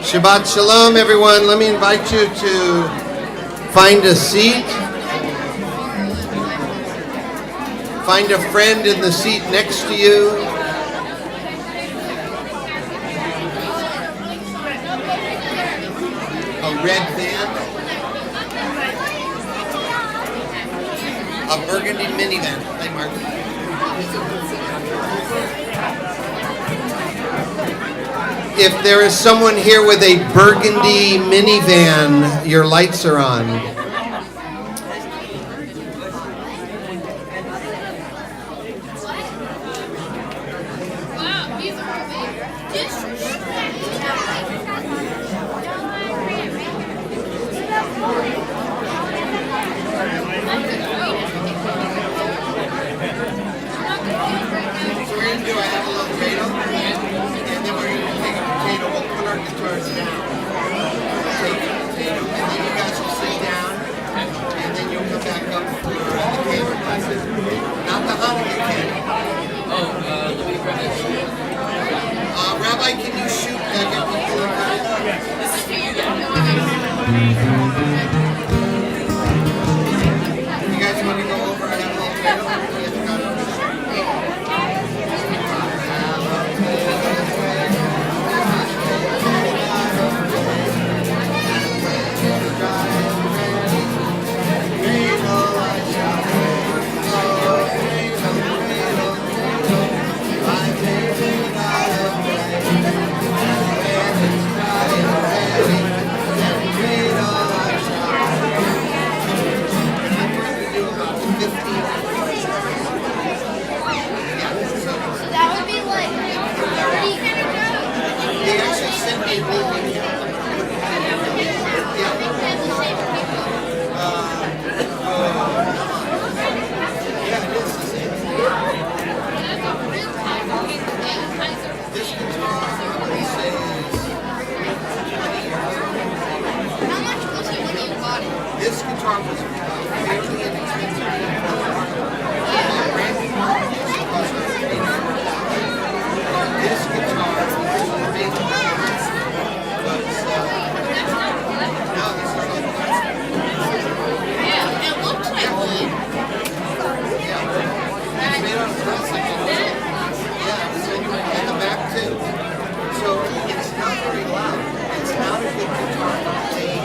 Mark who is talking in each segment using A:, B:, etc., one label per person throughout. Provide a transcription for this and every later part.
A: Shabbat Shalom, everyone. Let me invite you to find a seat. Find a friend in the seat next to you. A red van. A burgundy minivan. Hi, Mark. If there is someone here with a burgundy minivan, your lights are on. Rabbi, can you shoot that? This is for you guys. You guys want to go over and have a little cradle? This guitar was fairly inexpensive. This guitar was made of plastic, but now this is like plastic.
B: Yeah, it looks like wood.
A: Yeah, it's made out of plastic. Yeah, it's in the back too. So it's not very loud. It's not a good guitar to play.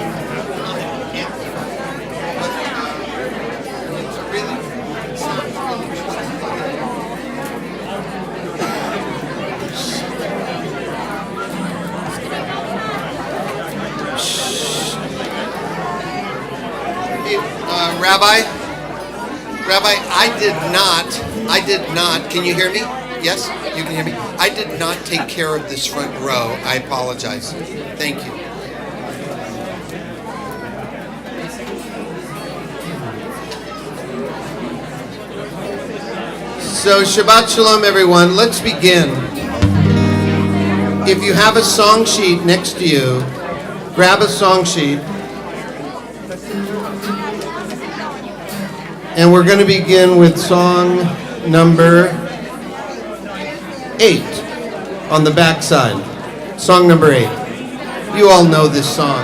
A: Rabbi, I did not, can you hear me? Yes, you can hear me? I did not take care of this front row. I apologize. Thank you. So, Shabbat Shalom, everyone. Let's begin. If you have a song sheet next to you, grab a song sheet. And we're going to begin with song number 8 on the back side. Song number 8. You all know this song.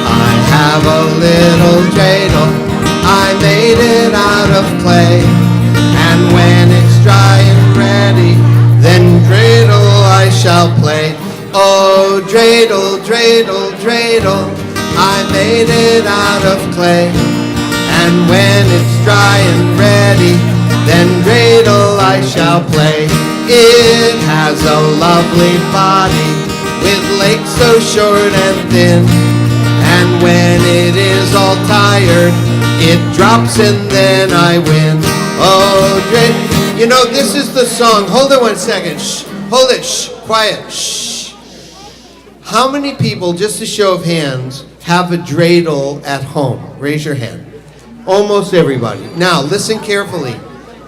A: I have a little dreidel. I made it out of clay. And when it's dry and ready, then dreidel I shall play. Oh, dreidel, dreidel, dreidel. I made it out of clay, and when it's dry and ready, then dreidel I shall play. It has a lovely body, with legs so short and thin, and when it is all tired, it drops and then I win. Oh, dreidel. You know, this is the song. Hold it 1 second. Shh. Hold it. Shh. Quiet. Shh. How many people, just a show of hands, have a dreidel at home? Raise your hand. Almost everybody. Now, listen carefully.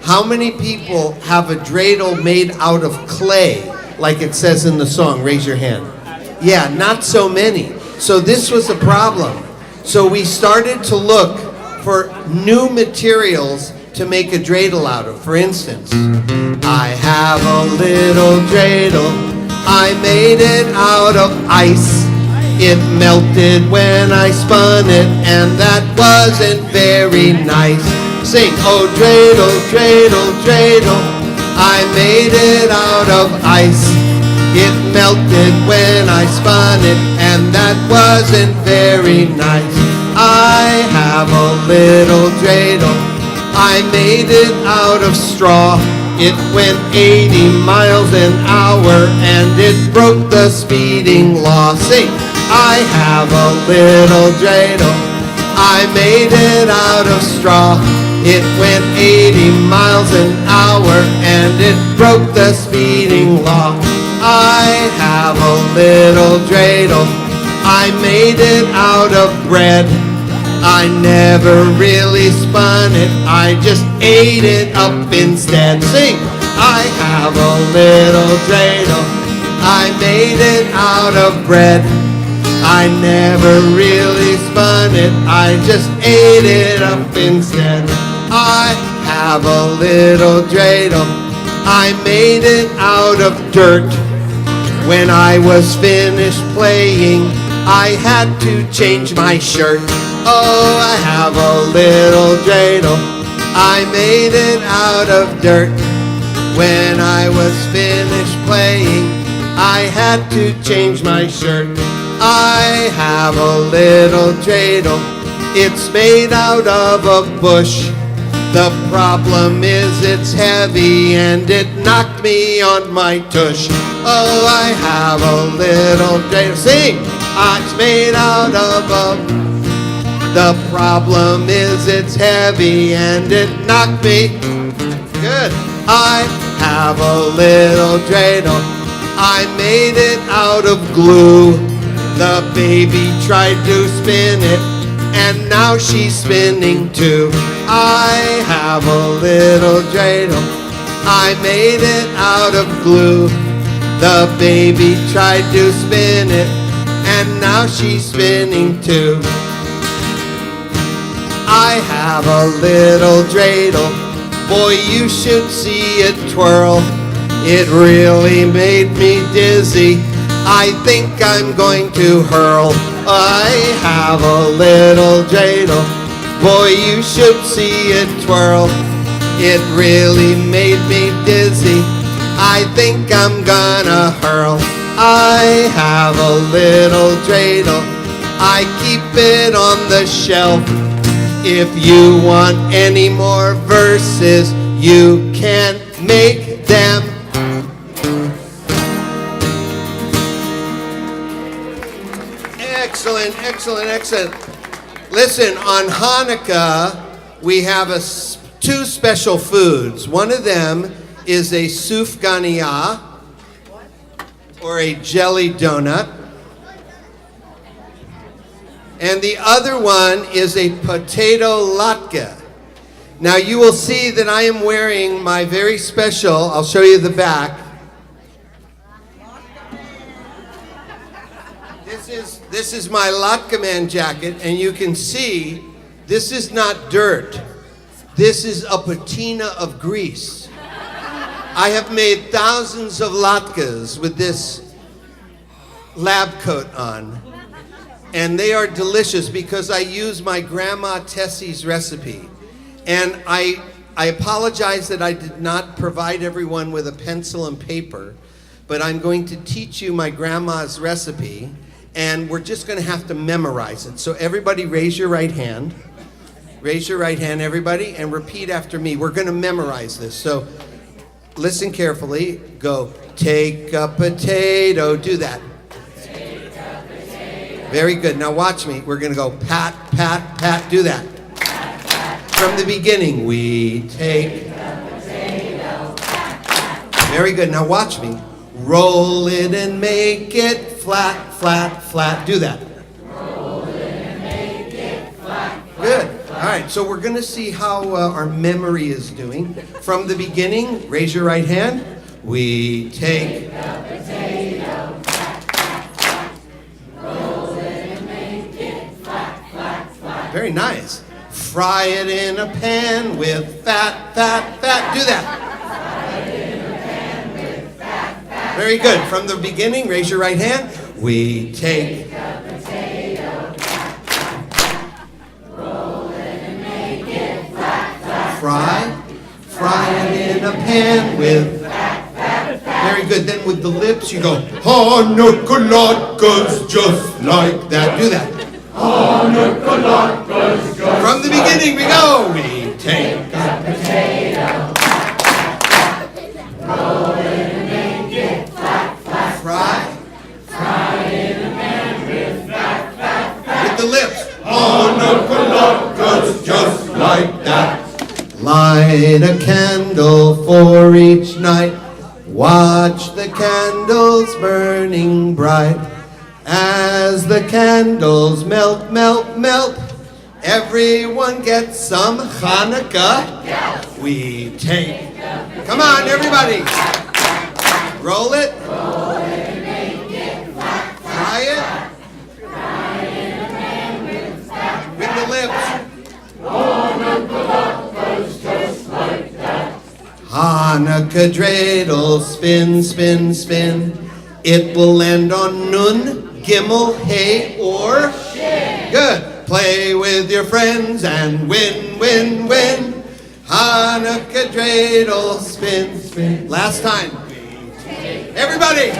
A: How many people have a dreidel made out of clay, like it says in the song? Raise your hand. Yeah, not so many. So this was a problem. So we started to look for new materials to make a dreidel out of. For instance, I have a little dreidel. I made it out of ice. It melted when I spun it, and that wasn't very nice. Sing, oh dreidel, dreidel, dreidel, I made it out of ice. It melted when I spun it, and that wasn't very nice. I have a little dreidel. I made it out of straw. It went 80 miles an hour, and it broke the speeding law. Sing, I have a little dreidel. I made it out of straw. It went 80 miles an hour, and it broke the speeding law. I have a little dreidel. I made it out of bread. I never really spun it, I just ate it up instead. Sing, I have a little dreidel. I made it out of bread. I never really spun it, I just ate it up instead. I have a little dreidel. I made it out of dirt. When I was finished playing, I had to change my shirt. Oh, I have a little dreidel. I made it out of dirt. When I was finished playing, I had to change my shirt. I have a little dreidel. It's made out of a bush. The problem is it's heavy and it knocked me on my tush. Oh, I have a little dreidel. Sing! It's made out of a... The problem is it's heavy and it knocked me. Good. I have a little dreidel. I made it out of glue. The baby tried to spin it, and now she's spinning too. I have a little dreidel. I made it out of glue. The baby tried to spin it, and now she's spinning too. I have a little dreidel. Boy, you should see it twirl. It really made me dizzy. I think I'm going to hurl. I have a little dreidel. Boy, you should see it twirl. It really made me dizzy. I think I'm gonna hurl. I have a little dreidel. I keep it on the shelf. If you want any more verses, you can make them. Excellent, excellent, excellent. Listen, on Hanukkah, we have two special foods. One of them is a sufganiyah, or a jelly donut. And the other one is a potato latke. Now you will see that I am wearing my very special, I'll show you the back. This is my latke man jacket, and you can see this is not dirt. This is a patina of grease. I have made thousands of latkes with this lab coat on. And they are delicious because I use my grandma Tessie's recipe. And I apologize that I did not provide everyone with a pencil and paper, but I'm going to teach you my grandma's recipe, and we're just going to have to memorize it. So everybody raise your right hand. Raise your right hand, everybody, and repeat after me. We're going to memorize this. So listen carefully. Go, take a potato. Do that. Very good. Now watch me. We're going to go pat, pat, pat. Do that. Pat, pat. From the beginning. We take the potato. Pat, pat. Very good. Now watch me. Roll it and make it flat, flat, flat. Do that. Roll it and make it flat, flat. Good. All right. So we're going to see how our memory is doing. From the beginning, raise your right hand. We take the potato. Very nice. Fry it in a pan with fat, fat, fat. Do that. Very good. From the beginning, raise your right hand. We take a potato, roll it and make it flat, flat. Fry it in a pan with fat, fat, fat. Very good. Then with the lips, you go, Chanukah, just like that. Do that. From the beginning, we go. We take a potato, roll it and make it flat, flat. Fry it in a pan with fat, fat, fat. With the lips. Chanukah, just like that. Light a candle for each night. Watch the candles burning bright. As the candles melt, melt, melt, everyone gets some Chanukah. We take. Come on, everybody. Roll it. Roll it and make it flat, fry it. Fry it in a pan with fat, with the lips. Hanukkah dreidel, spin, spin, spin. It will land on nun, gimel, hey, or shin. Good. Play with your friends and win, win, win. Hanukkah dreidel, spin, spin. Last time. Everybody.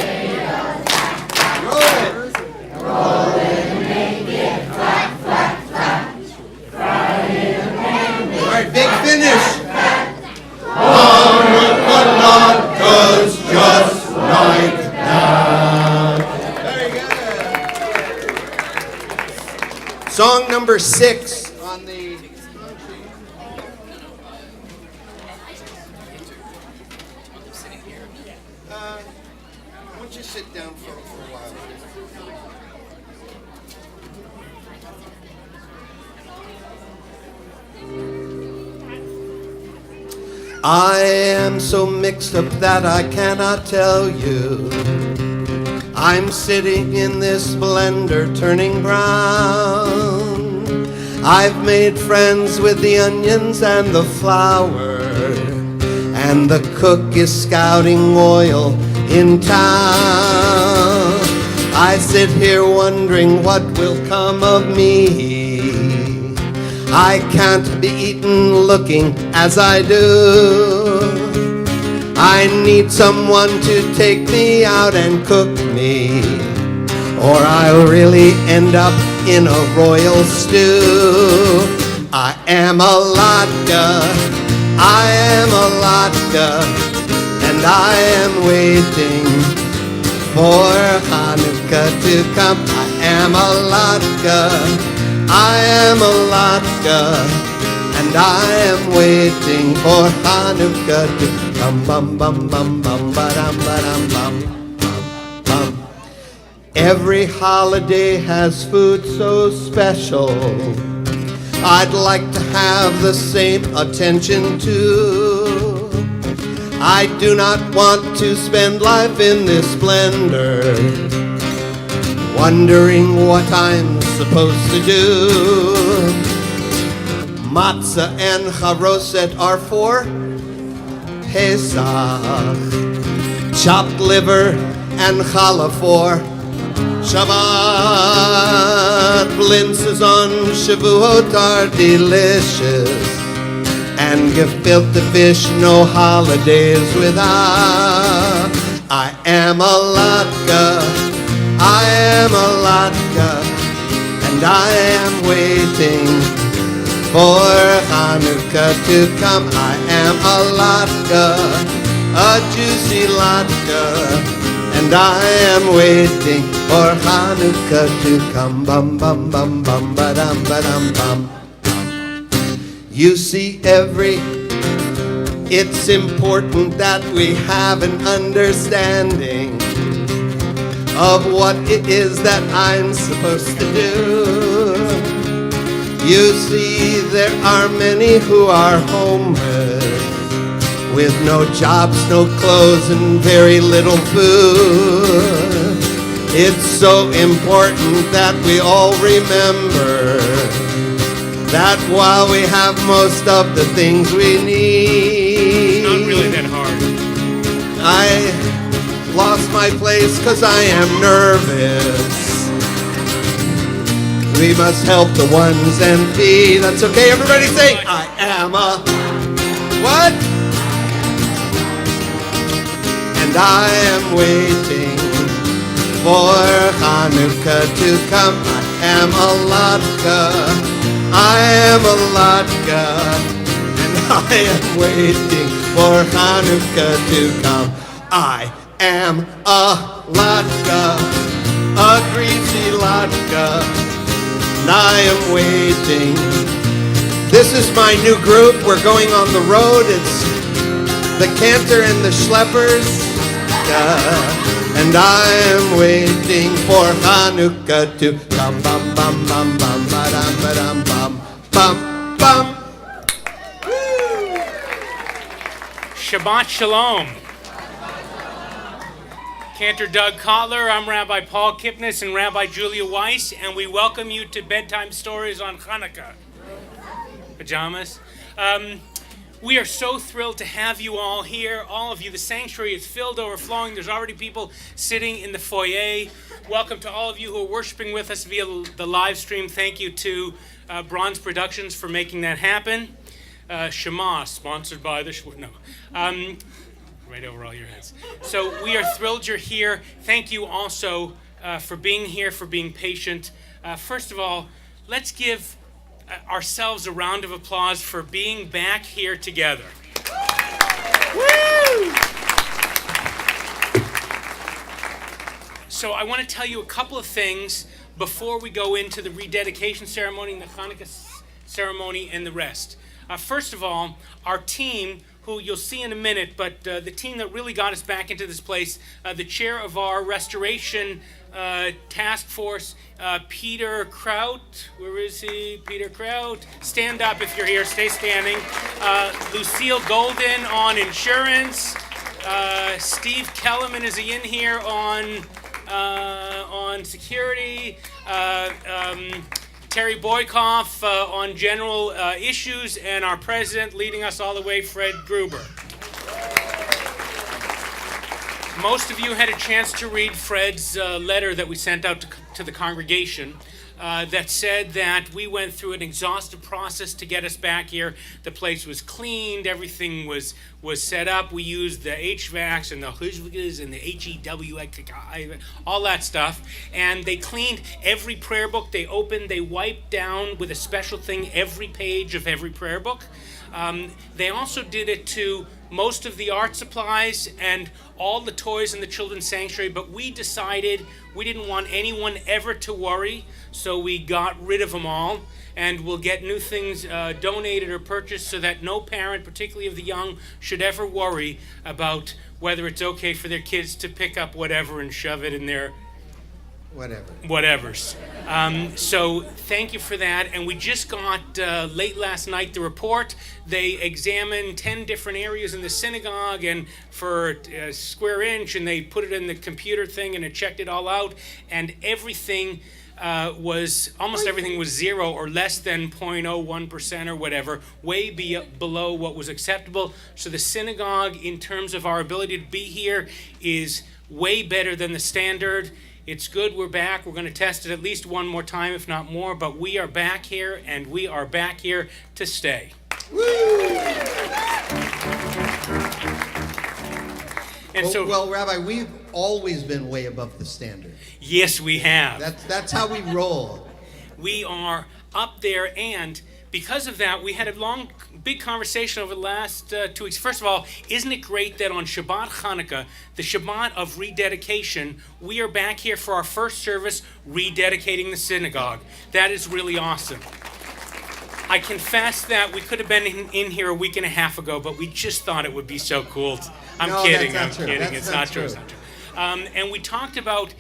A: Roll it. Roll it and make it flat, flat, flat. Fry it in a pan. All right, big finish. Chanukah's just like that. Very good. Song number 6 on the song sheet. Why don't you sit down for a while? I am so mixed up that I cannot tell you. I'm sitting in this blender turning brown. I've made friends with the onions and the flour, and the cook is scouting oil in town. I sit here wondering what will come of me. I can't be eaten looking as I do. I need someone to take me out and cook me, or I'll really end up in a royal stew. I am a latke, I am a latke, and I am waiting for Chanukah to come. I am a latke, I am a latke, and I am waiting for Chanukah to come. Bum bum bum bum ba-dum ba-dum bum bum bum. Every holiday has food so special. I'd like to have the same attention too. I do not want to spend life in this splendor, wondering what I'm supposed to do. Matzah and charoset are for Pesach. Chopped liver and challah for Shabbat. Blintzes on Shavuot are delicious, and gefilte fish no holidays without. I am a latke, I am a latke, and I am waiting for Chanukah to come. I am a latke, a juicy latke, and I am waiting for Chanukah to come. Bum bum bum bum ba-dum ba-dum bum. You see, it's important that we have an understanding of what it is that I'm supposed to do. You see, there are many who are homeless, with no jobs, no clothes, and very little food. It's so important that we all remember that while we have most of the things we need,
C: Not really that hard.
A: I lost my place 'cause I am nervous. We must help the ones and feed. That's okay, everybody say, I am a what? And I am waiting for Chanukah to come. I am a latke. I am a latke. And I am waiting for Chanukah to come. I am a latke, a greasy latke. And I am waiting. This is my new group. We're going on the road. It's the Cantor and the Schleppers. And I am waiting for Chanukah to come. Bum bum bum bum ba-dum ba-dum bum bum bum.
C: Shabbat Shalom. Cantor Doug Kotler, I'm Rabbi Paul Kipnis and Rabbi Julia Weiss, and we welcome you to Bedtime Stories on Chanukah. Pajamas. We are so thrilled to have you all here, all of you. The sanctuary is filled, overflowing. There's already people sitting in the foyer. Welcome to all of you who are worshiping with us via the live stream. Thank you to Bronze Productions for making that happen. Shema, sponsored by the... right over all your heads. So we are thrilled you're here. Thank you also for being here, for being patient. First of all, let's give ourselves a round of applause for being back here together. Woo! So I want to tell you a couple of things before we go into the rededication ceremony and the Chanukah ceremony and the rest. First of all, our team, who you'll see in a minute, but the team that really got us back into this place, the chair of our restoration task force, Peter Kraut. Where is he? Peter Kraut. Stand up if you're here. Stay standing. Lucille Golden on insurance. Steve Kellerman, is he in here on security? Terry Boykoff on general issues, and our president leading us all the way, Fred Gruber. Most of you had a chance to read Fred's letter that we sent out to the congregation that said that we went through an exhaustive process to get us back here. The place was cleaned, everything was set up. We used the HVACs and the HUSVs and the HEW, all that stuff. And they cleaned every prayer book they opened. They wiped down with a special thing every page of every prayer book. They also did it to most of the art supplies and all the toys in the children's sanctuary, but we decided we didn't want anyone ever to worry, so we got rid of them all, and we'll get new things donated or purchased so that no parent, particularly of the young, should ever worry about whether it's okay for their kids to pick up whatever and shove it in their whatevers. So thank you for that. And we just got late last night the report. They examined 10 different areas in the synagogue and for a square inch, and they put it in the computer thing and it checked it all out, and everything almost everything was 0 or less than 0.01% or whatever, way below what was acceptable. So the synagogue, in terms of our ability to be here, is way better than the standard. It's good we're back. We're going to test it at least one more time, if not more, but we are back here, and we are back here to stay.
A: Woo!
C: And
A: well, Rabbi, we've always been way above the standard.
C: Yes, we have.
A: That's how we roll.
C: We are up there, and because of that, we had a big conversation over the last 2 weeks. First of all, isn't it great that on Shabbat Chanukah, the Shabbat of rededication, we are back here for our first service rededicating the synagogue. That is really awesome. I confess that we could have been in here a week and a half ago, but we just thought it would be so cool. I'm kidding. It's not true. And we talked about,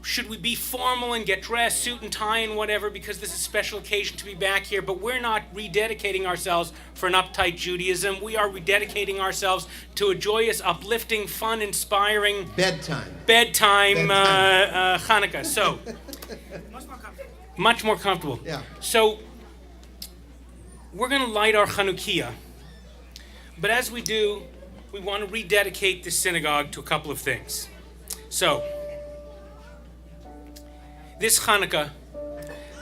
C: should we be formal and get dressed, suit and tie and whatever, because this is a special occasion to be back here, but we're not rededicating ourselves for an uptight Judaism. We are rededicating ourselves to a joyous, uplifting, fun, inspiring bedtime Chanukah. So, much more comfortable.
A: Yeah.
C: So, We're going to light our Chanukah, but as we do, we want to rededicate this synagogue to a couple of things. So, this Chanukah,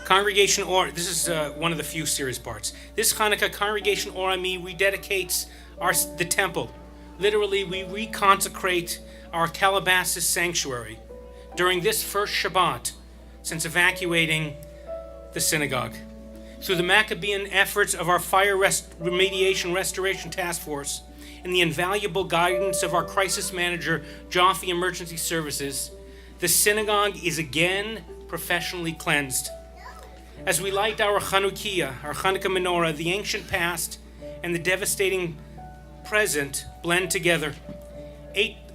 C: Congregation Or, this is one of the few serious parts. This Chanukah, Congregation Or Ami rededicates the temple. Literally, we reconsecrate our Calabasas sanctuary during this first Shabbat since evacuating the synagogue. Through the Maccabean efforts of our Fire Remediation Restoration Task Force and the invaluable guidance of our crisis manager, Jaffe Emergency Services, the synagogue is again professionally cleansed. As we light our Chanukah, our Chanukah menorah, the ancient past and the devastating present blend together.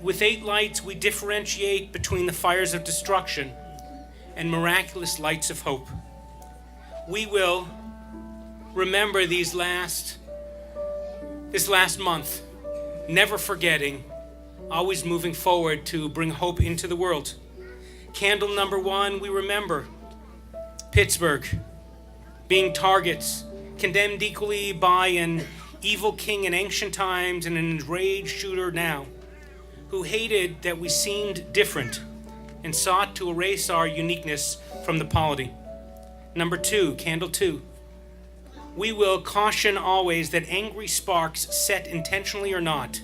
C: With 8 lights, we differentiate between the fires of destruction and miraculous lights of hope. We will remember this last month, never forgetting, always moving forward to bring hope into the world. Candle number 1, we remember Pittsburgh being targets, condemned equally by an evil king in ancient times and an enraged shooter now, who hated that we seemed different and sought to erase our uniqueness from the polity. Number 2, candle 2. We will caution always that angry sparks, set intentionally or not,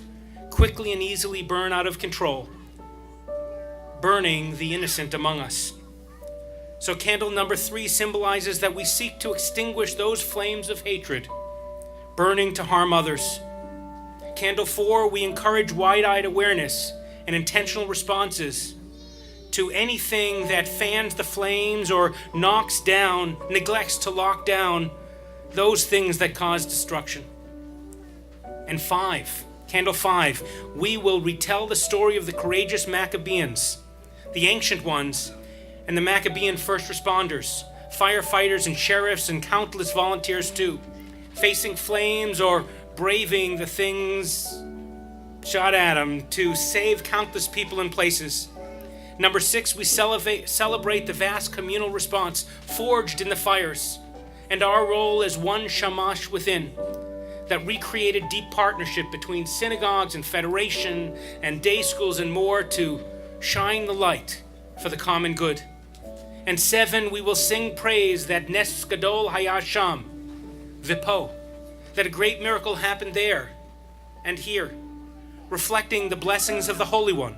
C: quickly and easily burn out of control, burning the innocent among us. So candle number 3 symbolizes that we seek to extinguish those flames of hatred, burning to harm others. Candle 4, we encourage wide-eyed awareness and intentional responses to anything that fans the flames or neglects to lock down those things that cause destruction. And 5, candle 5, we will retell the story of the courageous Maccabeans, the ancient ones, and the Maccabean first responders, firefighters and sheriffs and countless volunteers too, facing flames or braving the things shot at them to save countless people and places. Number 6, we celebrate the vast communal response forged in the fires and our role as one shamash within that recreated deep partnership between synagogues and federation and day schools and more to shine the light for the common good. And 7, we will sing praise that Nes Gadol Haya Sham, Vipo, that a great miracle happened there and here, reflecting the blessings of the Holy One,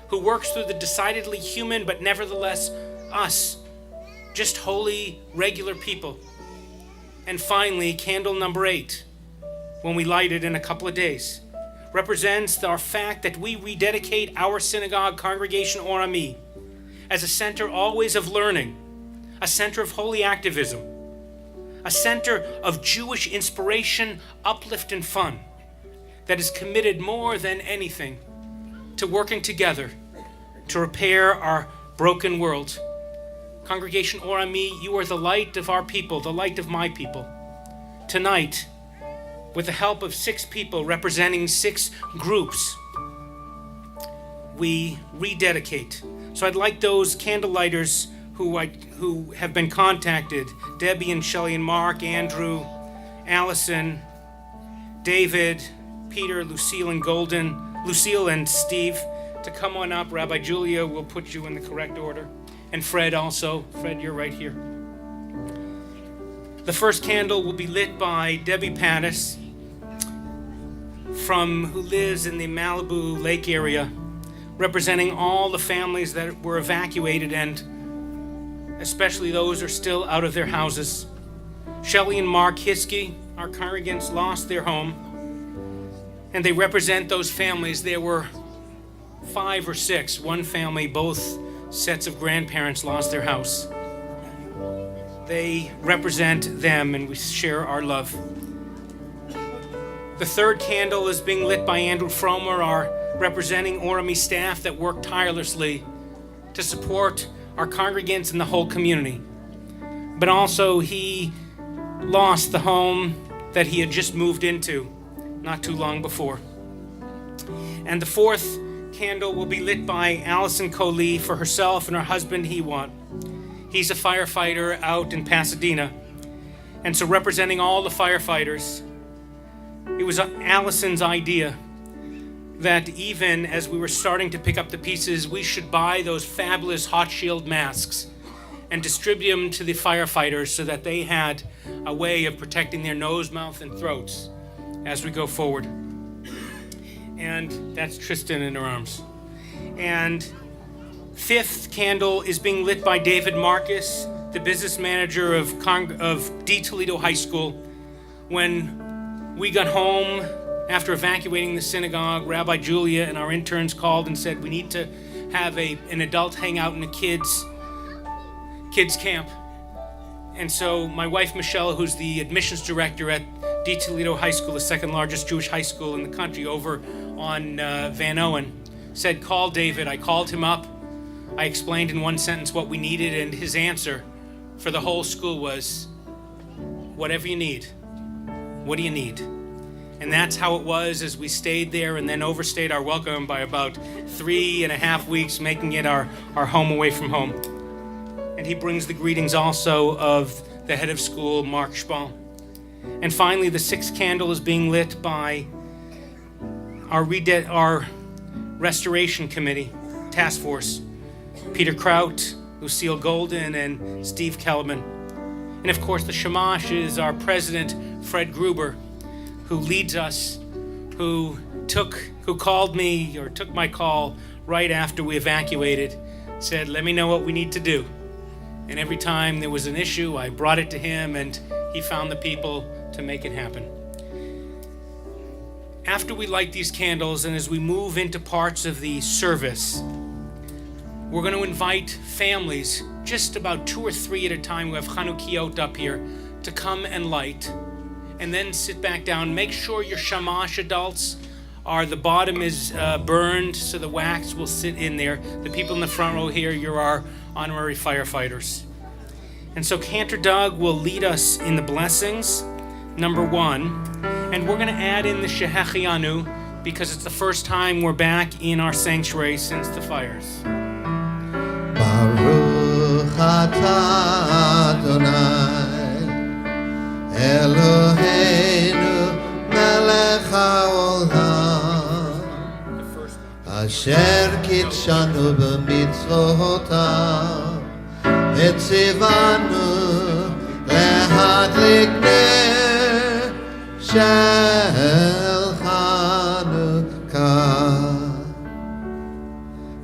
C: who works through the decidedly human but nevertheless us, just holy, regular people. And finally, candle number 8, when we light it in a couple of days, represents our fact that we rededicate our synagogue, Congregation Or Ami, as a center always of learning, a center of holy activism, a center of Jewish inspiration, uplift, and fun that is committed more than anything to working together to repair our broken world. Congregation Or Ami, you are the light of our people, the light of my people. Tonight, with the help of 6 people representing 6 groups, we rededicate. So I'd like those candlelighters who have been contacted, Debbie and Shelley and Mark, Andrew, Allison, David, Peter, Lucille and Steve, to come on up. Rabbi Julia will put you in the correct order. And Fred also. Fred, you're right here. The first candle will be lit by Debbie Pattis, who lives in the Malibu Lake area, representing all the families that were evacuated and especially those who are still out of their houses. Shelley and Mark Hiskey, our congregants, lost their home, and they represent those families. There were 5 or 6. One family, both sets of grandparents lost their house. They represent them, and we share our love. The third candle is being lit by Andrew Fromer, our representing Or Ami staff that worked tirelessly to support our congregants and the whole community. But also, he lost the home that he had just moved into not too long before. And the fourth candle will be lit by Allison Coley for herself and her husband, Hewant. He's a firefighter out in Pasadena. And so representing all the firefighters, it was Allison's idea that even as we were starting to pick up the pieces, we should buy those fabulous hot shield masks and distribute them to the firefighters so that they had a way of protecting their nose, mouth, and throats as we go forward. And that's Tristan in her arms. And fifth candle is being lit by David Marcus, the business manager of D. Toledo High School. When we got home after evacuating the synagogue, Rabbi Julia and our interns called and said, we need to have an adult hangout in a kids camp. And so my wife, Michelle, who's the admissions director at D. Toledo High School, the second largest Jewish high school in the country over on Van Owen, said, call David. I called him up. I explained in one sentence what we needed, and his answer for the whole school was, whatever you need. What do you need? And that's how it was as we stayed there and then overstayed our welcome by about 3.5 weeks, making it our home away from home. And he brings the greetings also of the head of school, Mark Spall. And finally, the sixth candle is being lit by our restoration committee task force, Peter Kraut, Lucille Golden, and Steve Kellerman. And of course, the shamash is our president, Fred Gruber, who leads us, who called me or took my call right after we evacuated, said, let me know what we need to do. And every time there was an issue, I brought it to him, and he found the people to make it happen. After we light these candles, and as we move into parts of the service, we're going to invite families, just about 2 or 3 at a time who have Chanukiot up here, to come and light, and then sit back down. Make sure your shamash adults the bottom is burned, so the wax will sit in there. The people in the front row here, you're our honorary firefighters. And so Cantor Doug will lead us in the blessings, number 1, and we're going to add in the Shehechianu because it's the first time we're back in our sanctuary since the fires.
A: Baruch atah Adonai Eloheinu melech haolam asher kitshanu b'mitzvotav etzivanu lehadlik ner shel Chanukah.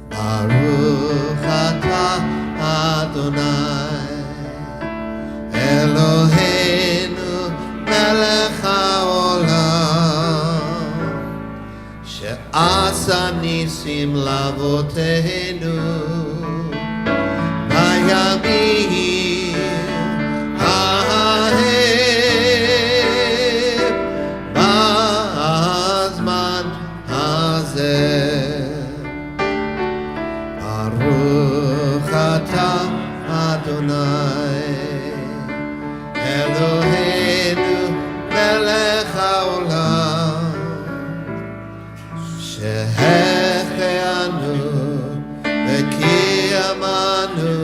A: Baruch atah Adonai Eloheinu melech haolam she'asa nisim lavoteinu bayamim hahem ba'azman hazeh. Baruch atah Adonai Eloheinu melech haolam shehechianu v'kiyamanu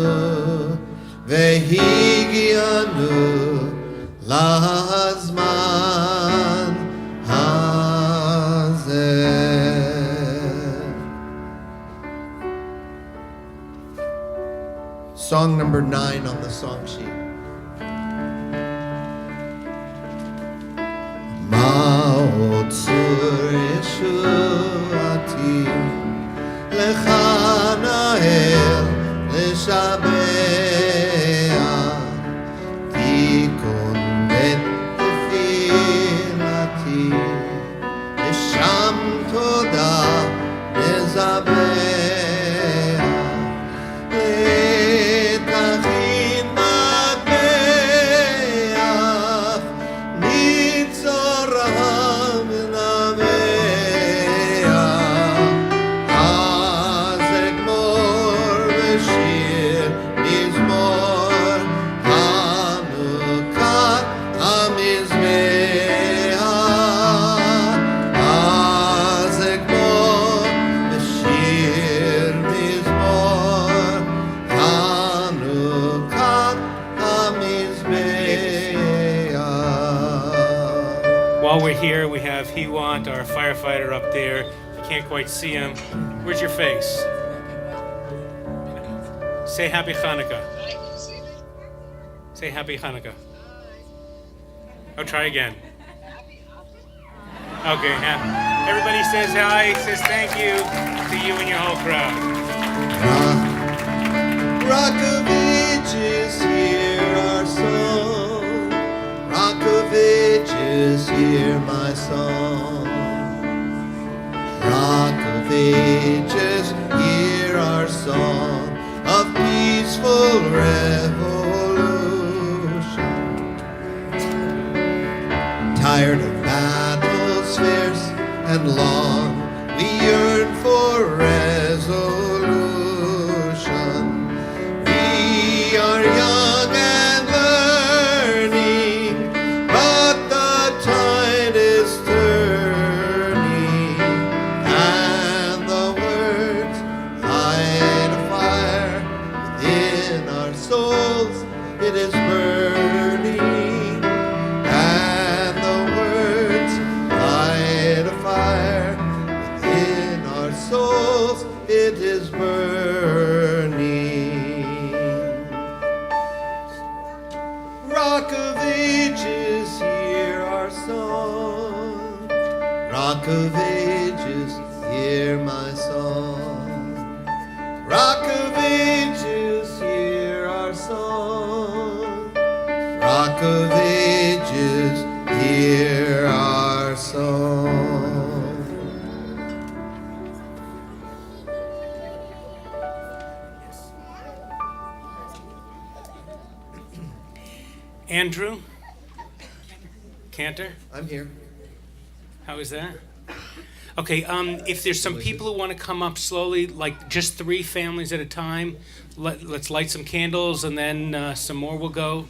A: v'higianu lahazman hazeh. Song number 9 on the song sheet. Ma'otzur Yeshuati Lecha Na'el Leshabeach Tikun Bet Tefilati Lesham Toda Nezabeach
C: while we're here, we have Hewant, our firefighter, up there. You can't quite see him. Where's your face? Say Happy Chanukah. Say Happy Chanukah. Oh, try again. Okay, everybody says hi, says thank you to you and your whole crowd.
A: Rock of Ages, hear our song. Rock of Ages, hear my song. Rock of Ages, hear our song of peaceful revolution. Tired of battles fierce and long, we yearn for resolution. We are young and learning, but the tide is turning, and the words light a fire within our souls. It is burning, and the words light a fire within our souls. It is burning. Rock of Ages, hear our song. Rock of Ages, hear my song. Rock of Ages, hear our song. Rock of Ages, hear our song.
C: Andrew? Cantor?
A: I'm here.
C: How is that? Okay, if there's some people who want to come up slowly, like just 3 families at a time, let's light some candles and then some more will go.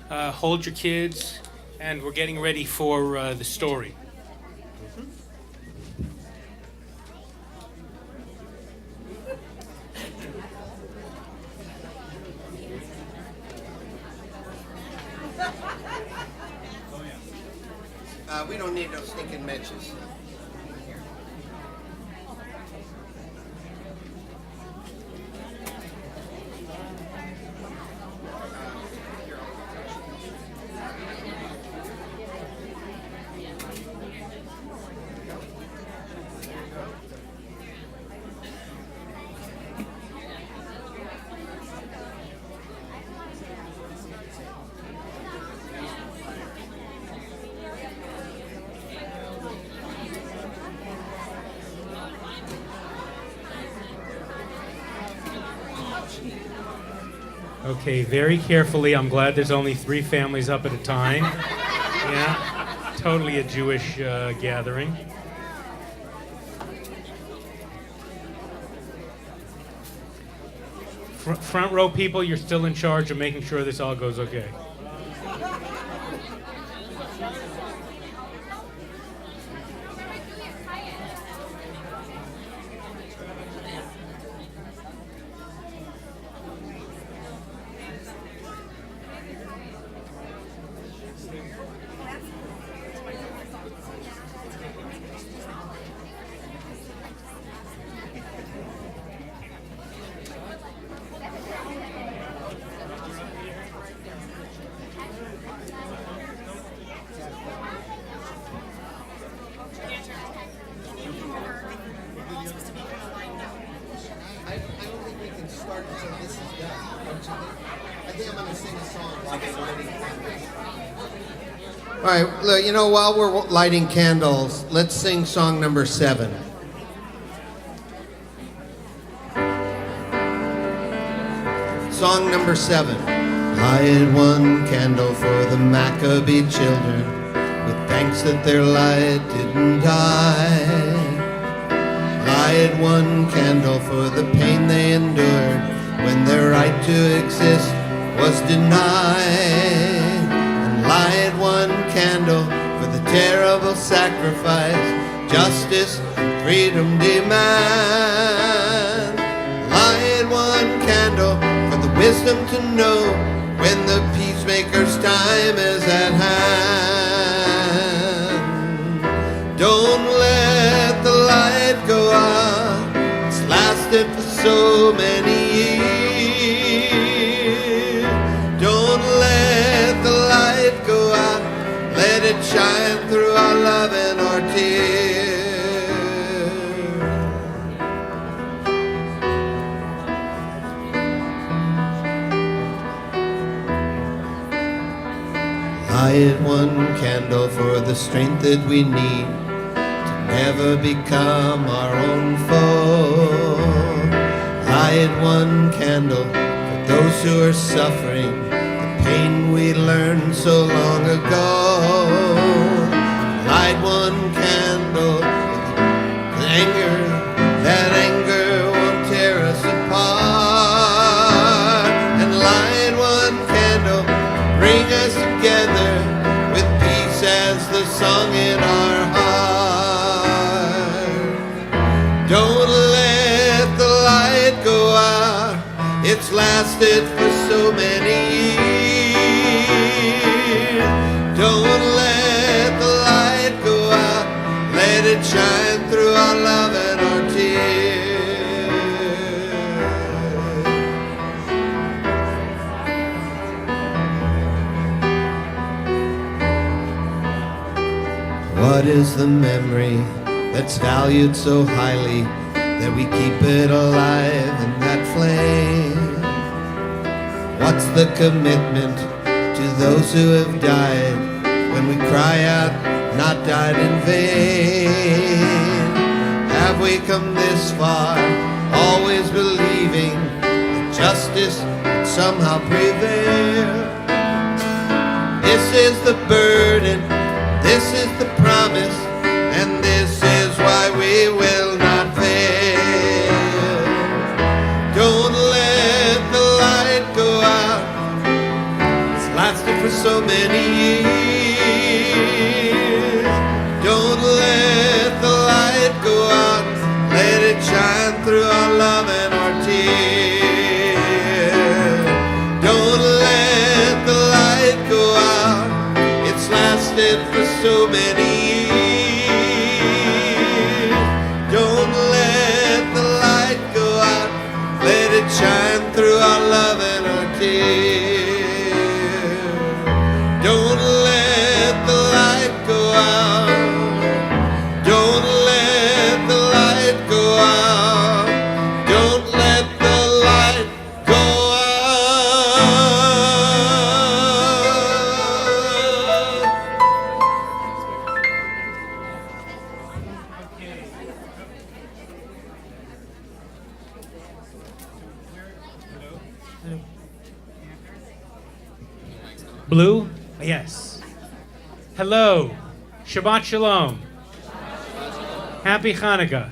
C: Hold your kids, and we're getting ready for the story.
A: We don't need those stinking matches.
C: Okay, very carefully. I'm glad there's only 3 families up at a time. Yeah, totally a Jewish gathering. Front row people, you're still in charge of making sure this all goes okay. All right, look, you know, while we're lighting candles, let's sing song number 7. Song number 7. Light one candle for the Maccabee children, with thanks that their light didn't die. Light one candle for the pain they endured when their right to exist was denied. Light one candle for the terrible sacrifice justice and freedom demand. Light one candle for the wisdom to know when the peacemaker's time is at hand.
A: Don't let the light go out. It's lasted for so many years. Don't let the light go out. Let it shine through our love and our tears. Light one candle for the strength that we need to never become our own foe. Light one candle for those who are suffering the pain we learned so long ago. Light one candle with anger, that anger won't tear us apart. And light one candle, bring us together with peace as the song in our heart. Don't let the light go out. It's lasted for so many years. Don't let the light go out. Let it shine through our love and our tears. What is the memory that's valued so highly that we keep it alive in that flame? What's the commitment to those who have died when we cry out, not died in vain? Have we come this far, always believing that justice would somehow prevail? This is the burden, this is the promise, and this is why we will not fail. Don't let the light go out. It's lasted for so many years. Don't let the light go out. Let it shine through our love and our tears. Don't let the light go out. It's lasted for so many years. Don't let the light go out. Let it shine through our love and our tears. Don't let the light go out. Don't let the light go out. Don't let the light go out.
C: Blue? Yes. Hello. Shabbat Shalom. Happy Chanukah.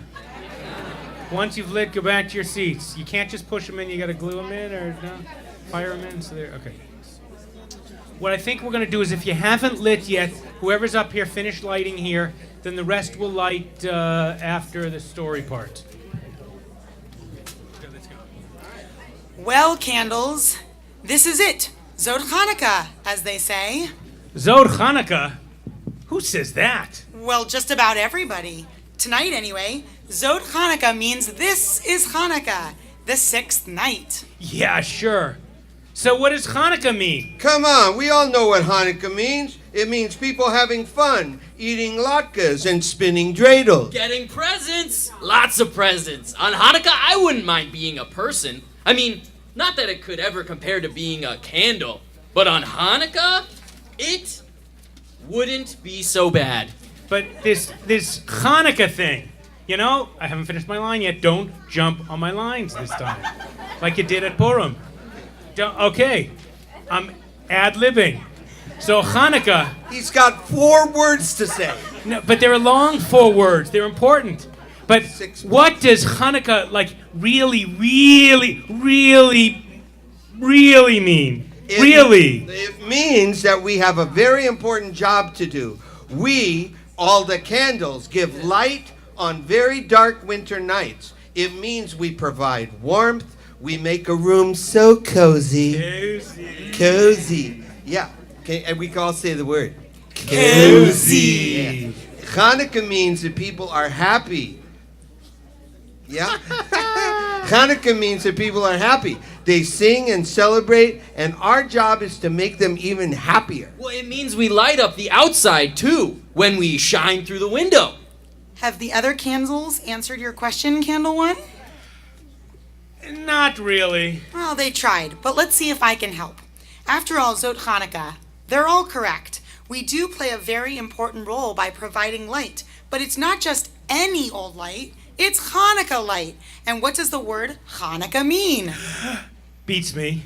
C: Once you've lit, go back to your seats. You can't just push them in, you gotta glue them in or no? Fire them in, so they're, okay. What I think we're gonna do is if you haven't lit yet, whoever's up here, finish lighting here, then the rest will light after the story part. Okay, let's go.
D: Well, candles, this is it. Zod Chanukah, as they say.
C: Zod Chanukah? Who says that?
D: Well, just about everybody. Tonight, anyway, Zod Chanukah means this is Chanukah, the sixth night.
C: Yeah, sure. So what does Chanukah mean?
A: Come on, we all know what Hanukkah means. It means people having fun, eating latkes and spinning dreidels.
E: Getting presents! Lots of presents. On Hanukkah, I wouldn't mind being a person. I mean, not that it could ever compare to being a candle, but on Hanukkah, it wouldn't be so bad.
C: But this Hanukkah thing, you know, I haven't finished my line yet. Don't jump on my lines this time, like you did at Purim. Okay, I'm ad-libbing. So Hanukkah.
A: He's got 4 words to say.
C: No, but they're long 4 words. They're important. But what does Hanukkah really mean?
A: It means that we have a very important job to do. We, all the candles, give light on very dark winter nights. It means we provide warmth. We make a room so cozy. Cozy. Yeah. Okay, and we can all say the word.
C: Cozy.
A: Yeah. Chanukah means that people are happy. Yeah? Chanukah means that people are happy. They sing and celebrate, and our job is to make them even happier.
E: Well, it means we light up the outside, too, when we shine through the window.
D: Have the other candles answered your question, Candle 1?
C: Not really.
D: Well, they tried, but let's see if I can help. After all, Zot Chanukah, they're all correct. We do play a very important role by providing light, but it's not just any old light, it's Hanukkah light. And what does the word Hanukkah mean?
C: Beats me.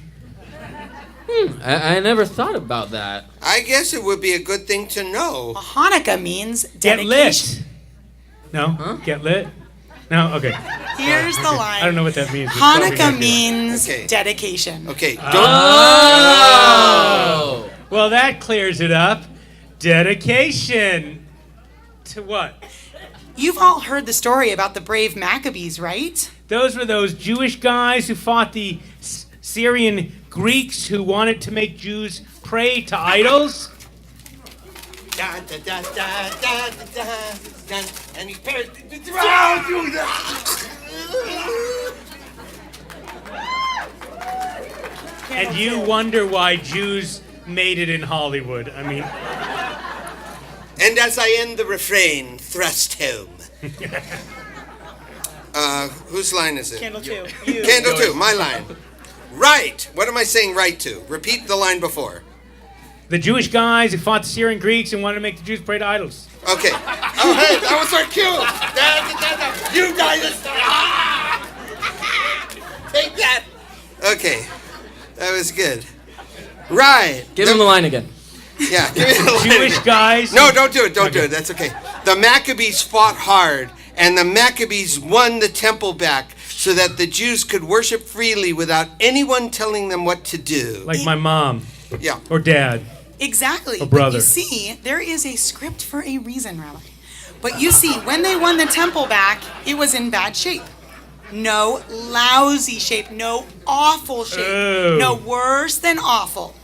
E: I never thought about that.
A: I guess it would be a good thing to know.
D: Well, Hanukkah means
C: Get
D: dedication.
C: lit. No? Get lit? No? Okay.
D: Here's the line.
C: I don't know what that means. but it's probably
D: Hanukkah
C: good.
D: means
A: Okay.
D: dedication.
A: Okay, don't.
E: Oh!
C: Well, that clears it up. Dedication. To what?
D: You've all heard the story about the brave Maccabees, right?
C: Those were those Jewish guys who fought the Syrian Greeks who wanted to make Jews pray to idols.
A: Da, da, da, da, da, da, da, and he perished.
C: And you wonder why Jews made it in Hollywood. I mean,
A: And as I end the refrain, thrust home. Whose line is it?
D: Candle 2. You.
A: Candle 2, my line. Right. What am I saying right to? Repeat the line before.
C: the Jewish guys who fought the Syrian Greeks and wanted to make the Jews pray to idols.
A: Okay. Oh, hey, that was our cue. You guys. Take that. Okay. That was good. Right.
E: Give him the line again.
A: Yeah, give me the line.
C: Jewish guys.
A: No, don't do it. Don't do it. That's okay. The Maccabees fought hard, and the Maccabees won the temple back so that the Jews could worship freely without anyone telling them what to do.
C: Like my mom
A: Yeah.
C: or dad.
D: Exactly.
C: A brother.
D: But you see, there is a script for a reason, Rabbi. But you see, when they won the temple back, it was in bad shape. No lousy shape, no awful shape,
C: Oh.
D: no worse than awful.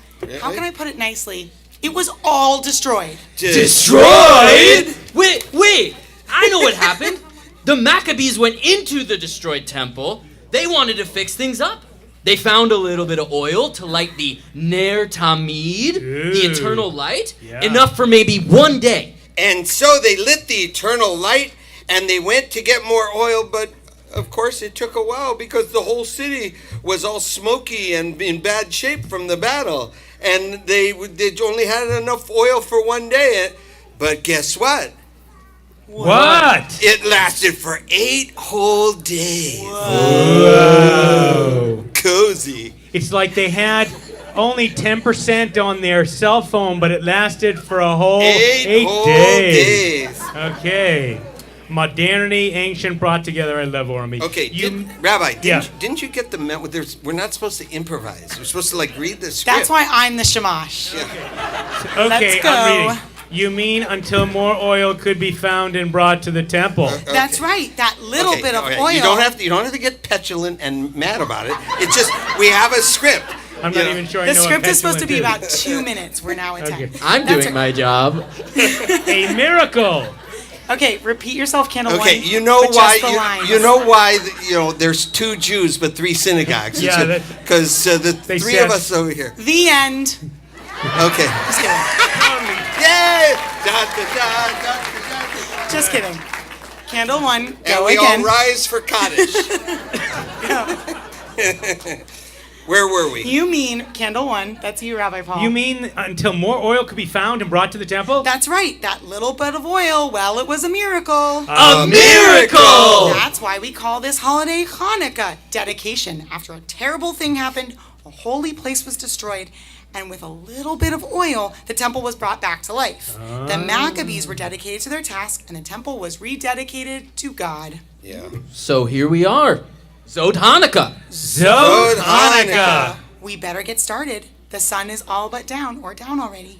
D: How can I put it nicely? It was all destroyed.
E: Destroyed? Wait. I know what happened. The Maccabees went into the destroyed temple. They wanted to fix things up. They found a little bit of oil to light the Ner Tamid, the
C: Ooh.
E: eternal light,
C: Yeah.
E: enough for maybe one day.
A: And so they lit the eternal light, and they went to get more oil, but of course it took a while because the whole city was all smoky and in bad shape from the battle. And they only had enough oil for one day. But guess what?
C: What?
A: It lasted for 8 whole days.
C: Whoa.
A: Cozy.
C: It's like they had only 10% on their cell phone, but it lasted for a whole
A: 8 whole days.
C: Okay. Modernity, ancient, brought together. I love Ormy.
A: Okay,
C: You,
A: Rabbi,
C: Yeah.
A: didn't you get the memo? We're not supposed to improvise. We're supposed to read the script.
D: That's why I'm the shamash.
C: okay,
D: Let's go.
C: I'm reading. You mean until more oil could be found and brought to the temple?
D: That's right. That little bit of
A: okay.
D: oil.
A: You don't have to get petulant and mad about it. It's just we have a script.
C: I'm not even sure I
D: The
C: know
D: script
C: what
D: is supposed to be
C: petulant
D: about 2 minutes. We're now at 10.
C: Okay.
E: I'm
D: That's
E: doing
D: right.
E: my job.
C: is. A miracle.
D: Okay, repeat yourself, Candle
A: Okay,
D: 1.
A: you know
D: but
A: why?
D: just the lines.
A: You know why? There's 2 Jews but 3 synagogues.
C: Yeah,
A: because the
C: they
A: 3
C: said-
A: of us over here.
D: The end.
A: Okay.
D: Just kidding.
A: Yay! Da, da, da, da, da, da.
D: Just kidding. Candle 1,
A: And
D: go
A: we
D: again.
A: all rise for Kaddish. Where were we?
D: You mean, Candle 1, that's you, Rabbi Paul.
C: You mean until more oil could be found and brought to the temple?
D: That's right. That little bit of oil, well, it was a miracle.
E: A miracle!
D: That's why we call this holiday Hanukkah, dedication. After a terrible thing happened, a holy place was destroyed, and with a little bit of oil, the temple was brought back to life. The Maccabees were dedicated to their task, and the temple was rededicated to God.
A: Yeah.
E: So here we are. Zod Hanukkah.
C: Zod
A: Hanukkah.
D: We better get started. The sun is all but down, or down already.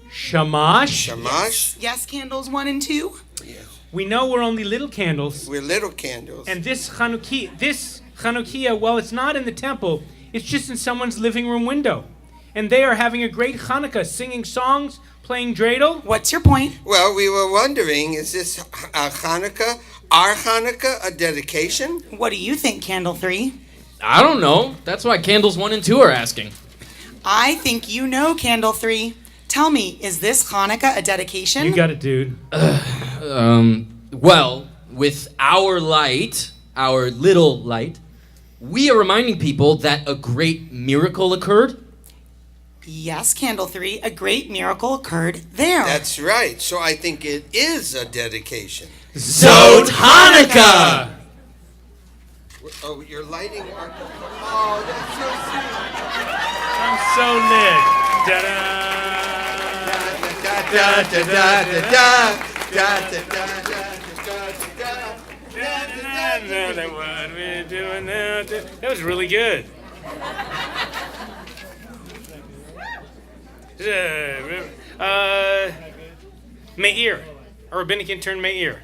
C: Shamash.
A: Shamash.
D: Yes, candles 1 and 2.
C: We know we're only little candles.
A: We're little candles.
C: And this Chanukah, well, it's not in the temple. It's just in someone's living room window. and they are having a great Hanukkah, singing songs, playing dreidel.
D: What's your point?
A: Well, we were wondering, is this Hanukkah, our Hanukkah, a dedication?
D: What do you think, Candle 3?
E: I don't know. That's why candles 1 and 2 are asking.
D: I think you know, Candle 3. Tell me, is this Hanukkah a dedication?
C: You got it, dude.
E: Well, with our light, our little light, we are reminding people that a great miracle occurred.
D: Yes, Candle 3, a great miracle occurred there.
A: That's right. So I think it is a dedication.
E: Zod Hanukkah!
A: Oh, you're lighting our... Oh, that's so sweet.
C: I'm so lit. Da-da.
A: Da, da, da, da, da, da, da, da, da, da,
C: What we doing now? That was really good. Meir, our rabbinic intern Meir.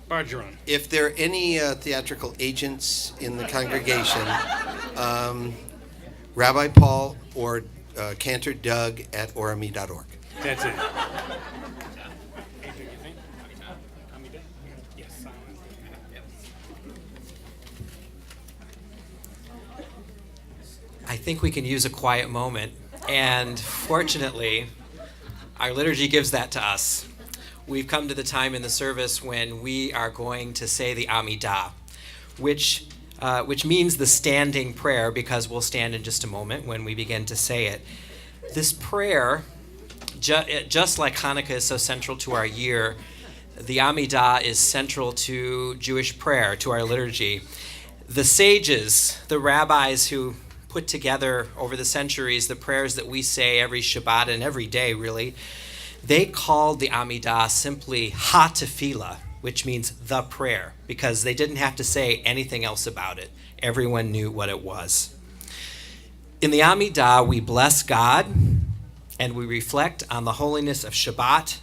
C: Bargeron.
A: If there are any theatrical agents in the congregation, Rabbi Paul or Cantor Doug at orami.org.
C: That's it.
F: I think we can use a quiet moment, and fortunately, our liturgy gives that to us. We've come to the time in the service when we are going to say the Amidah, which means the standing prayer, because we'll stand in just a moment when we begin to say it. This prayer, just like Hanukkah is so central to our year, the Amidah is central to Jewish prayer, to our liturgy. The sages, the rabbis who put together over the centuries the prayers that we say every Shabbat and every day, really, they called the Amidah simply ha-tefillah, which means the prayer, because they didn't have to say anything else about it. Everyone knew what it was. In the Amidah, we bless God, and we reflect on the holiness of Shabbat,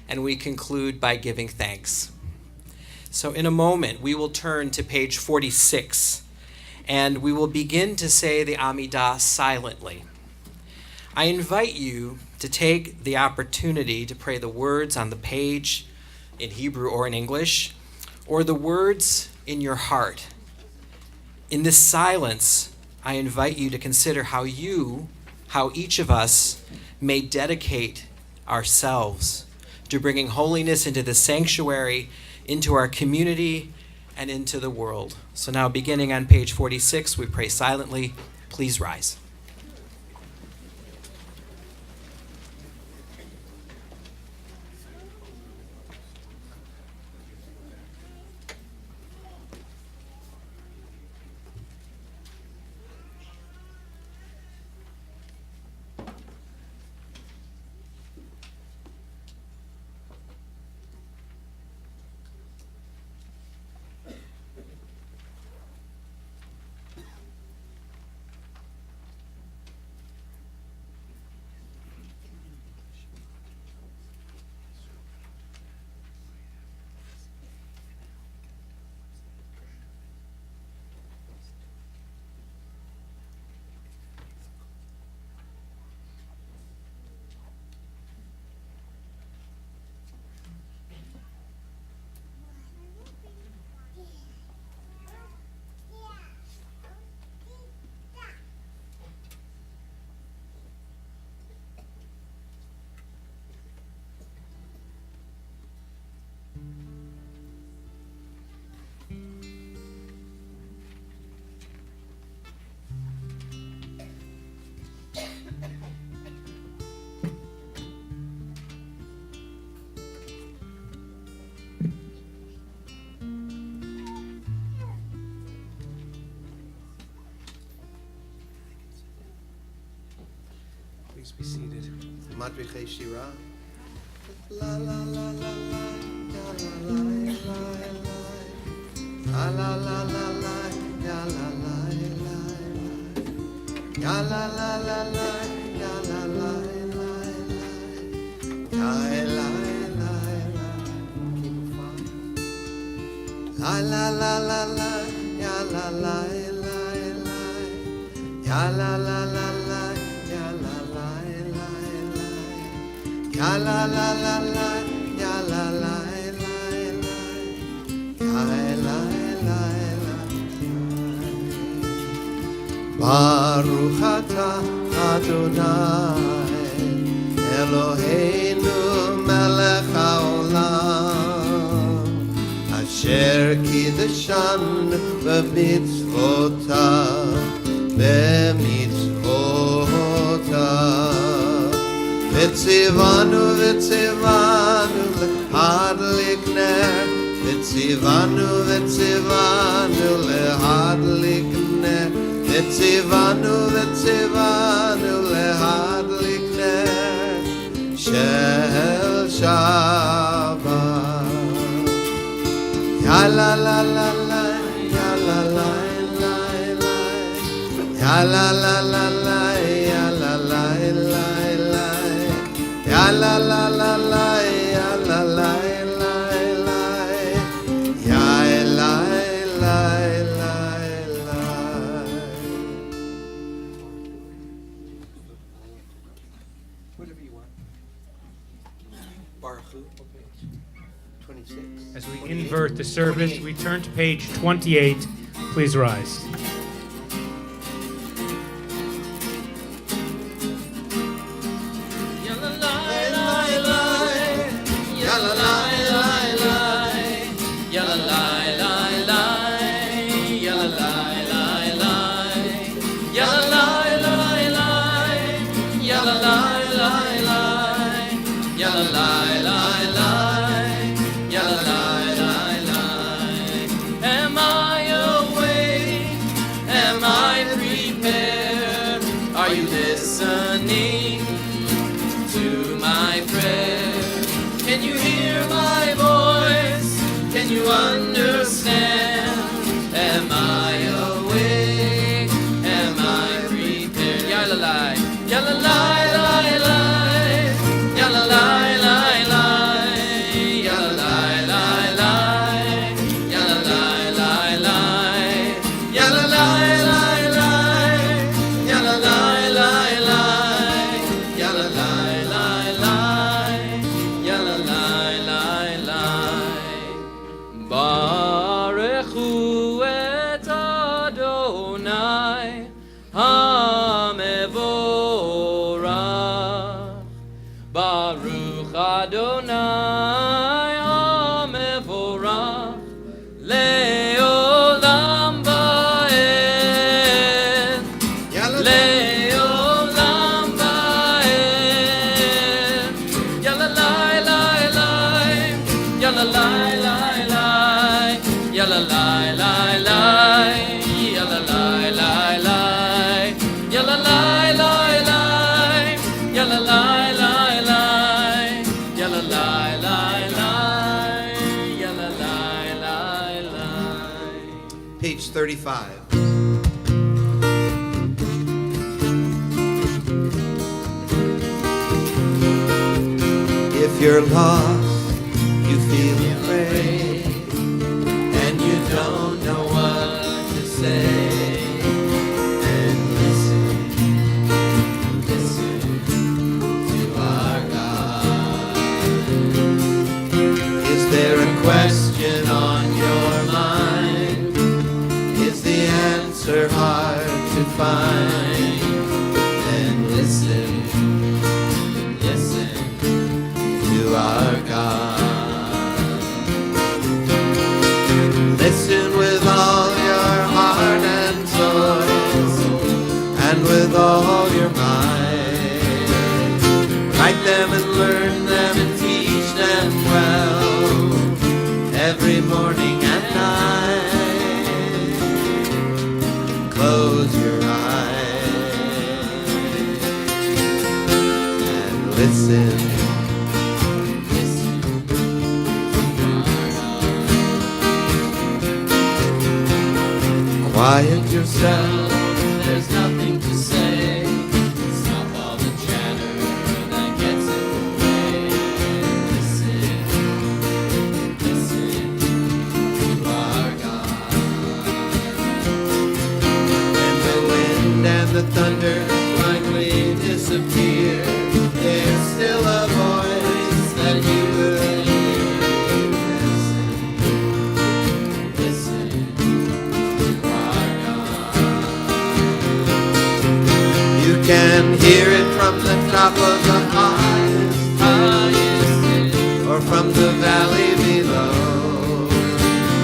F: and we conclude by giving thanks. So in a moment, we will turn to page 46, and we will begin to say the Amidah silently. I invite you to take the opportunity to pray the words on the page in Hebrew or in English, or the words in your heart. In this silence, I invite you to consider how each of us may dedicate ourselves to bringing holiness into the sanctuary, into our community, and into the world. So now, beginning on page 46, we pray silently. Please rise.
A: Please be seated. Madriche Shira. La la la la la, ya la la la la, la la la la, ya la la la, ya la la la la, ya la la la, ya la la la. La la la la la, ya la la la la, ya la la la la. Ya la la la la, ya la la la la, ya la la la. Baruch atah Adonai Eloheinu melech haolam Asher kiddushanu b'mitzvotav Vitzivanu lehadlik ner Vitzivanu lehadlik ner Vitzivanu lehadlik ner Shel Shabbat Ya la la la la Ya la la la la Ya la la la la Ya la la la la Ya la la la la Ya la la la la Ya la la la la. Whatever you want. Baruch Hu. 26.
C: As we invert the service, we turn to page 28. Please rise.
E: Am I awake? Am I prepared? Are you listening to my prayer? Can you hear my voice? Can you understand? Am I awake? Am I prepared? Yalalai, yalalai, lai, lai, yalalai, lai, lai, yalalai, lai, lai, yalalai, lai, lai, yalalai, lai, lai, yalalai, lai, lai, yalalai, lai, lai, yalalai, lai, lai. Baruch Hu et Adonai HaMevorach. Baruch Adonai HaMevorach Le'olam Va'ed. Le'olam Va'ed. Yalalai, lai, lai, yalalai, lai, lai, yalalai, lai, lai, yalalai, lai, lai, yalalai, lai, lai, yalalai, lai, lai, yalalai, lai, lai, yalalai, lai, lai.
A: Page 35. If you're lost, you feel afraid, and you don't know what to say, then listen to our God. Is there a question on your mind? Is the answer hard to find? Then listen to our God. Listen with all your heart and soul, and with all your mind. Write them and learn them and teach them well, every morning and night. Close your eyes and listen. Quiet yourself,
E: There's nothing to say. Stop all the chatter that gets in the way. Listen to our God.
A: when the wind and the thunder finally disappear, there's still a voice can hear it from the top of the highest or from the valley below.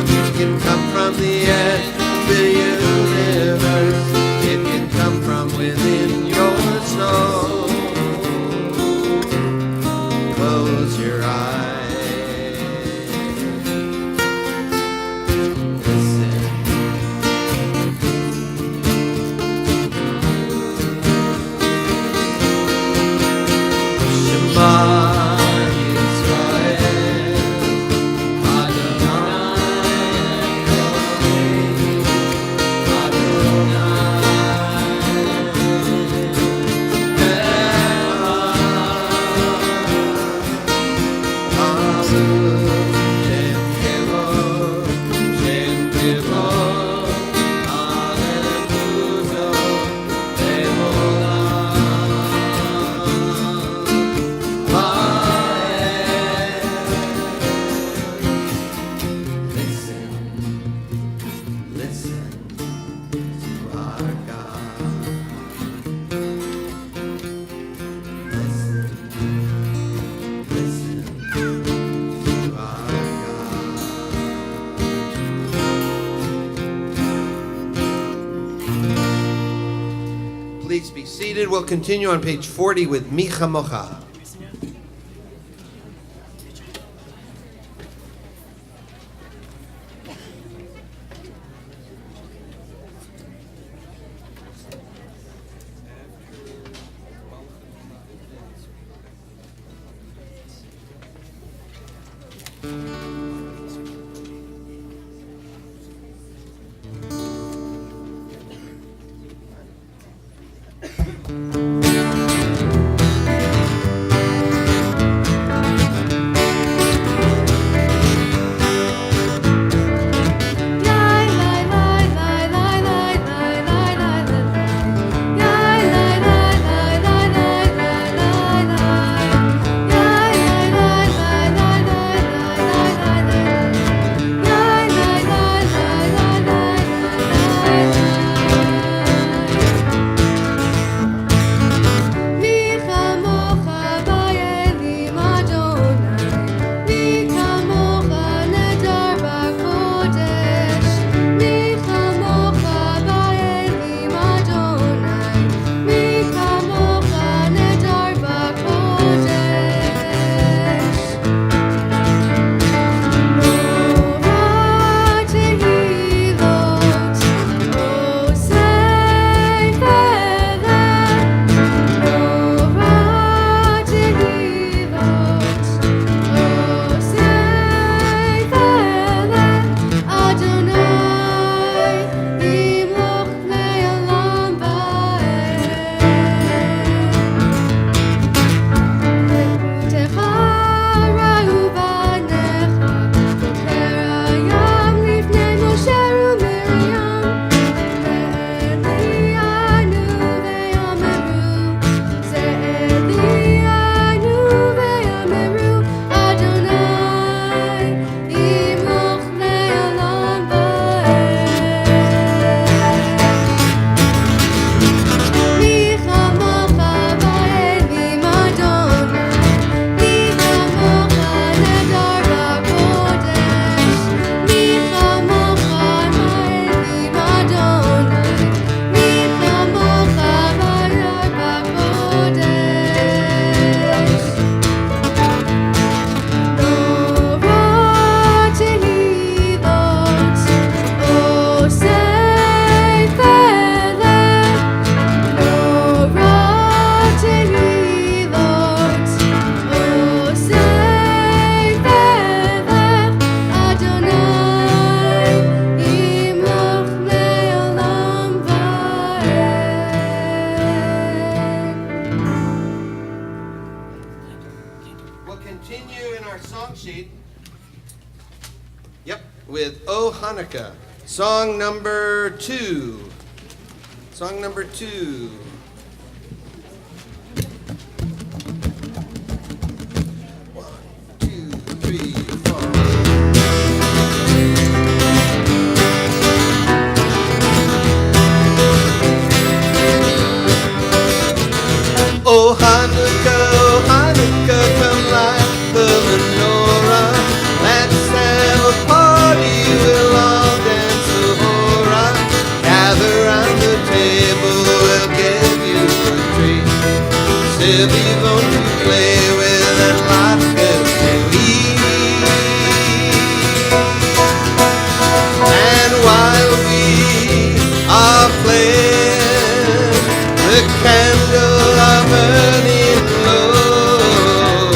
A: It can come from the edge of the universe. It can come from within your soul. Close your eyes. Listen. Shema Yisrael, Adonai Elohim, Listen to our God. Listen to our God. Please be seated. We'll continue on page 40 with Mi Chamocha. With O Hanukkah, song number 2. Song number 2. vivant to play with and lots good to eat. And while we are playing, the candle are burning low.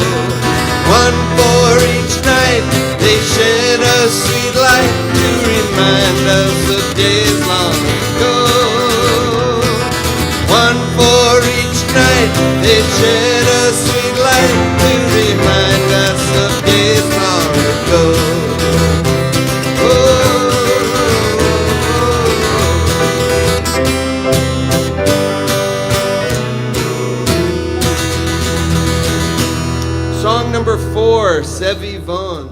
A: One for each night, they shed a sweet light to remind us of days long ago. One for each night, they shed a sweet light to remind us of days long ago. Song number 4, C'est Vivant.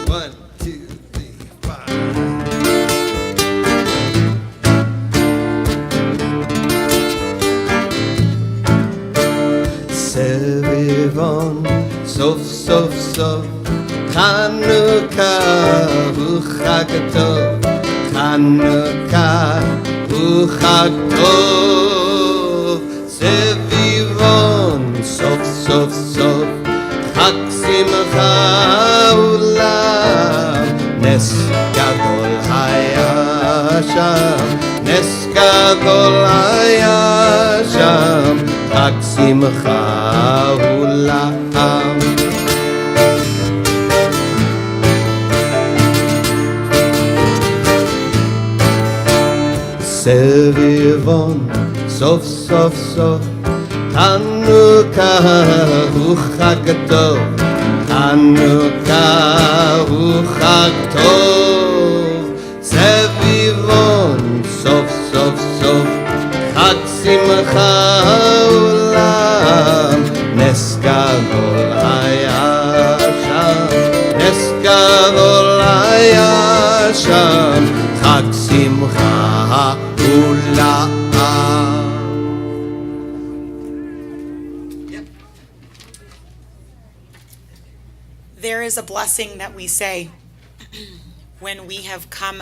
A: One, two, three, five. C'est vivant, sauf, sauf, sauf. Chanukah hu chag tov. Chanukah hu chag tov. C'est vivant, sauf, sauf, sauf. Chag simcha ulav. Nes gadol haya sham. Nes gadol haya sham. Chag simcha ulav. C'est vivant, sauf, sauf, sauf. Chanukah hu chag tov. Chanukah hu chag tov. C'est vivant, sauf, sauf, sauf. Chag simcha ulam. Nes gadol haya sham. Nes gadol haya sham. Chag simcha ulam.
D: There is a blessing that we say when we have come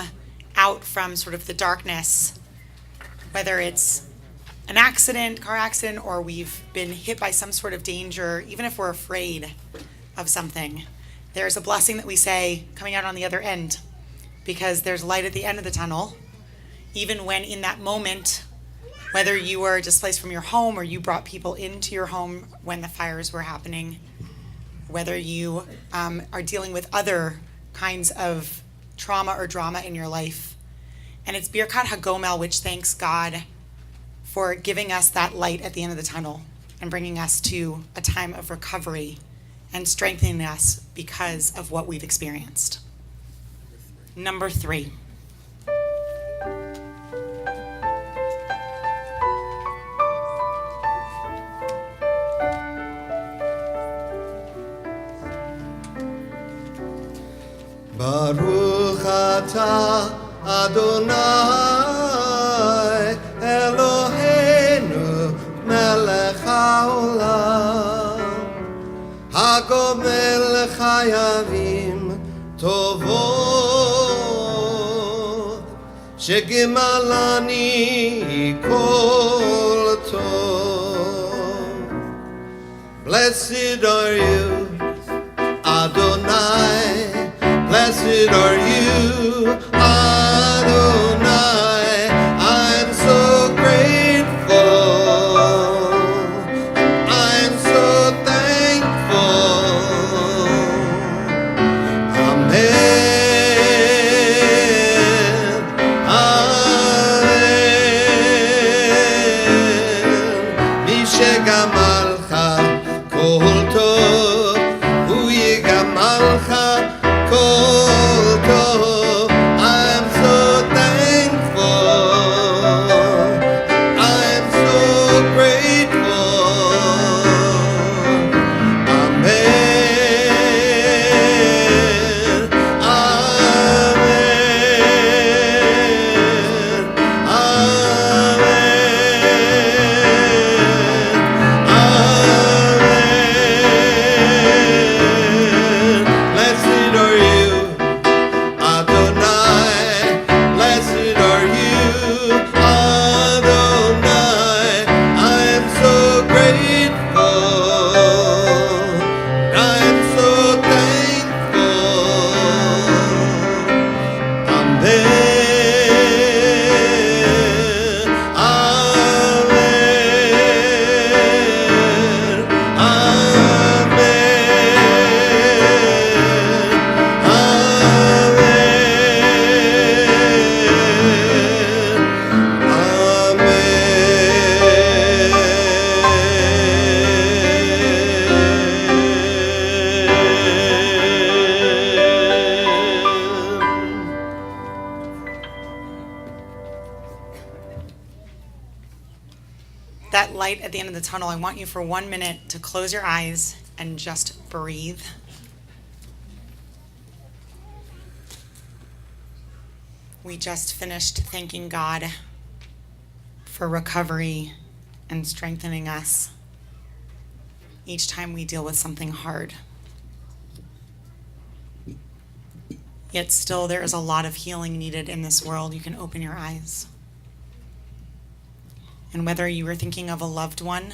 D: out from sort of the darkness, whether it's an accident, car accident, or we've been hit by some sort of danger, even if we're afraid of something. There's a blessing that we say coming out on the other end, because there's light at the end of the tunnel, even when in that moment, whether you were displaced from your home or you brought people into your home when the fires were happening, whether you are dealing with other kinds of trauma or drama in your life. And it's Birkat HaGomel, which thanks God for giving us that light at the end of the tunnel and bringing us to a time of recovery and strengthening us because of what we've experienced. Number 3.
A: Baruch atah Adonai Eloheinu melech haolam hagomel chayavim tovot shegimalani kol tov. Blessed are you, Adonai. Blessed are you, Adonai. I'm so grateful. I'm so thankful. Amen. Amen. Mishegamalcha kol tov, hu yigamalcha kol tov. I'm so thankful. I'm so grateful. Amen. Amen. Amen. Amen. Blessed are you,
D: light at the end of the tunnel, I want you for 1 minute to close your eyes and just breathe. We just finished thanking God for recovery and strengthening us each time we deal with something hard. Yet still, there is a lot of healing needed in this world. You can open your eyes. And whether you are thinking of a loved one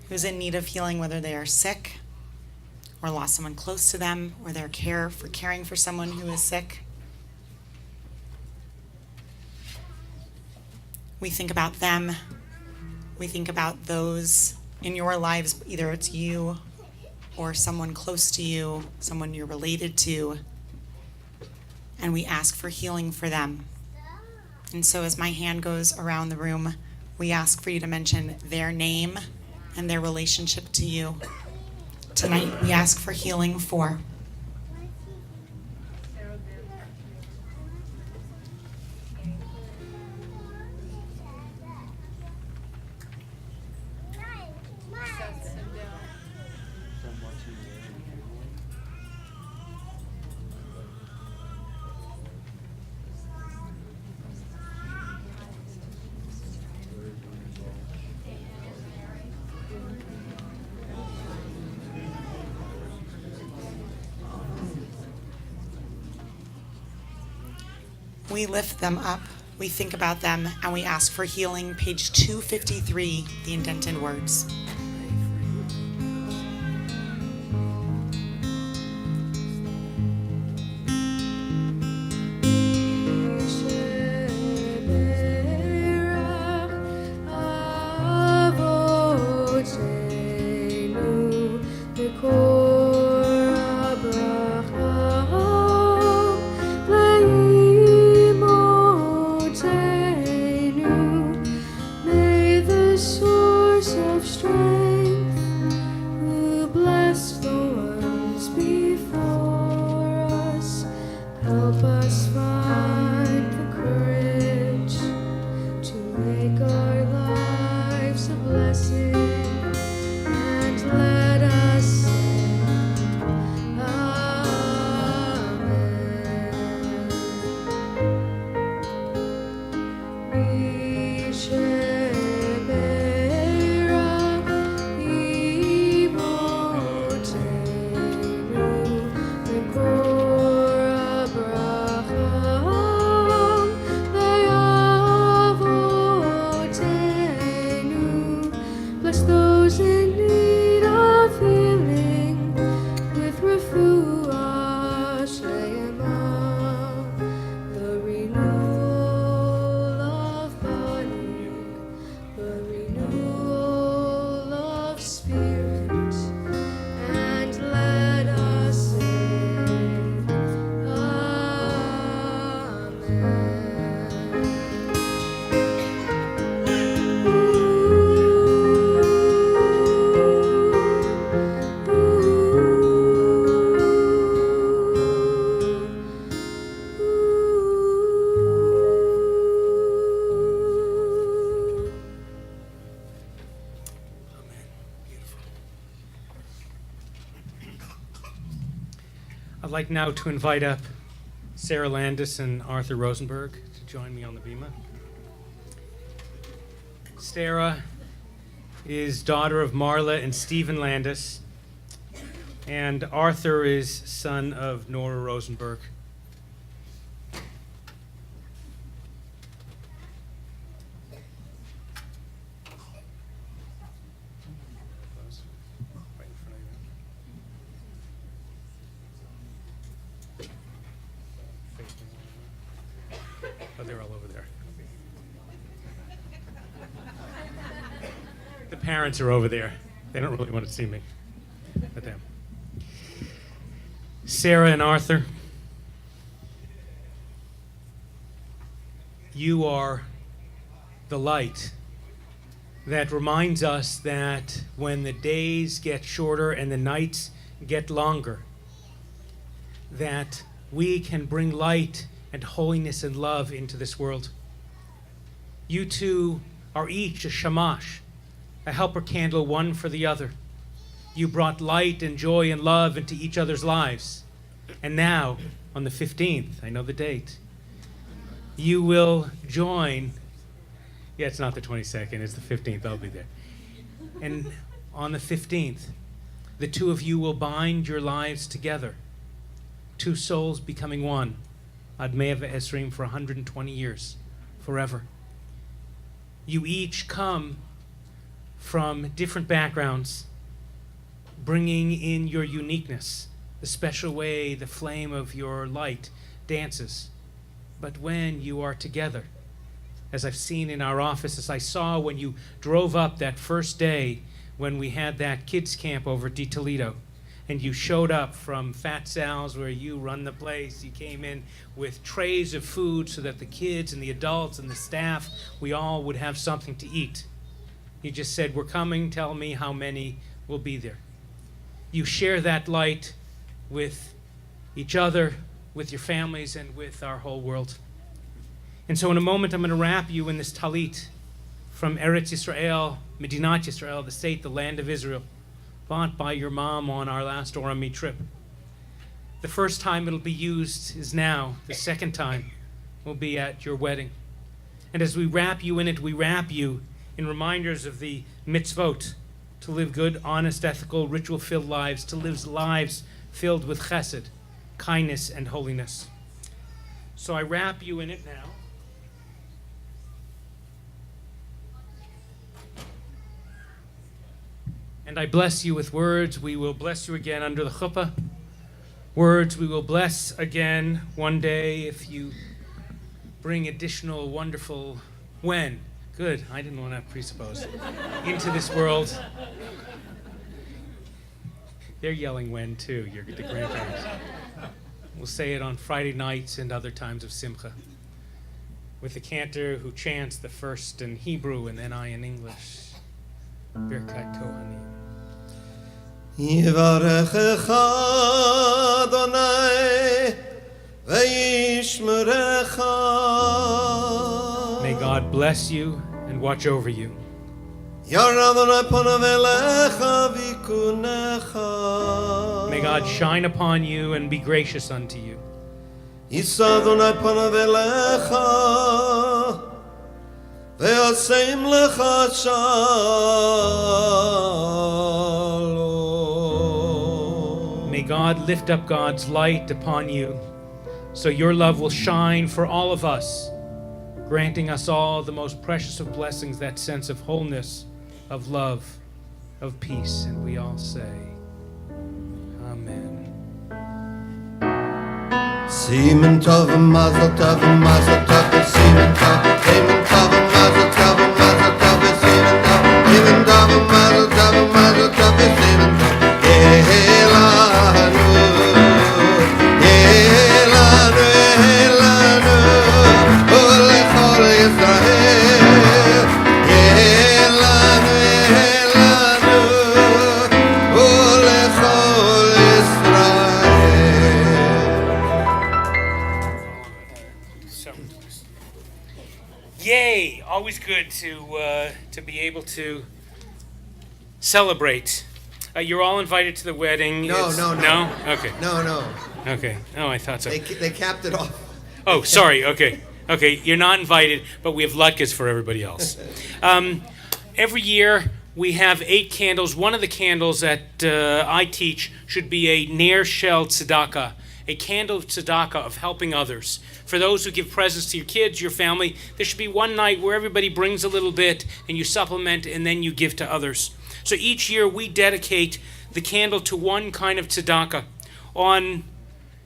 D: who's in need of healing, whether they are sick or lost someone close to them, or their care for caring for someone who is sick, we think about them. We think about those in your lives, either it's you or someone close to you, someone you're related to, and we ask for healing for them. And so as my hand goes around the room, we ask for you to mention their name and their relationship to you. Tonight, we ask for healing for we lift them up, we think about them, and we ask for healing. Page 253, the indented words.
C: I'd like now to invite up Sarah Landis and Arthur Rosenberg to join me on the bema. Sarah is daughter of Marla and Stephen Landis, and Arthur is son of Nora Rosenberg. Oh, they're all over there. The parents are over there. They don't really want to see me. But them. Sarah and Arthur, you are the light that reminds us that when the days get shorter and the nights get longer, that we can bring light and holiness and love into this world. You two are each a shamash a helper candle one for the other. You brought light and joy and love into each other's lives. And now, on the 15th, I know the date, you will join. Yeah, it's not the 22nd, it's the 15th, I'll be there. And on the 15th, the two of you will bind your lives together. Two souls becoming one. Ad Me'ah Esrim for 120 years, forever. You each come from different backgrounds, bringing in your uniqueness, the special way the flame of your light dances. But when you are together, as I've seen in our office, as I saw when you drove up that first day when we had that kids camp over at Toledo, and you showed up from Fat Sal's where you run the place. You came in with trays of food so that the kids and the adults and the staff, we all would have something to eat. You just said, we're coming, tell me how many will be there. You share that light with each other, with your families, and with our whole world. And so in a moment, I'm going to wrap you in this talit from Eretz Yisrael, Medinat Yisrael, the state, the land of Israel, bought by your mom on our last Orami trip. The first time it'll be used is now. The second time will be at your wedding. And as we wrap you in it, we wrap you in reminders of the mitzvot, to live good, honest, ethical, ritual-filled lives, to live lives filled with chesed, kindness, and holiness. So I wrap you in it now. And I bless you with words. We will bless you again under the chuppah. Words we will bless again one day if you bring additional wonderful when. Good. I didn't want to presuppose. Into this world. They're yelling when too, the grandparents. We'll say it on Friday nights and other times of Simcha, with the cantor who chants the first in Hebrew and then I in English. Birkat Kohanim.
A: Yivarechecha Adonai v'yishmerecha.
C: May God bless you and watch over you.
A: Yar Adonai panav elecha v'yikunecha.
C: May God shine upon you and be gracious unto you.
A: Yisa Adonai panav elecha v'yasem lecha shalom.
C: May God lift up God's light upon you, so your love will shine for all of us, granting us all the most precious of blessings, that sense of wholeness, of love, of peace. And we all say, Amen.
A: Semen tov and mazel tov and mazel tov and semen tov, semen tov and mazel tov and mazel tov and semen tov, semen tov and mazel tov and mazel tov and semen tov. Elanu, Elanu, Elanu, Olechol Yisrael. Elanu, Elanu, Olechol Yisrael.
C: Yay! Always good to be able to celebrate. You're all invited to the wedding.
A: No.
C: No? Okay.
A: No.
C: Okay. Oh, I thought so.
A: They capped it off.
C: Oh, sorry. Okay. You're not invited, but we have latkes for everybody else. Every year we have 8 candles. One of the candles that I teach should be a ner shel tzedakah, a candle of tzedakah, of helping others. For those who give presents to your kids, your family, there should be one night where everybody brings a little bit and you supplement and then you give to others. So each year we dedicate the candle to one kind of tzedakah. In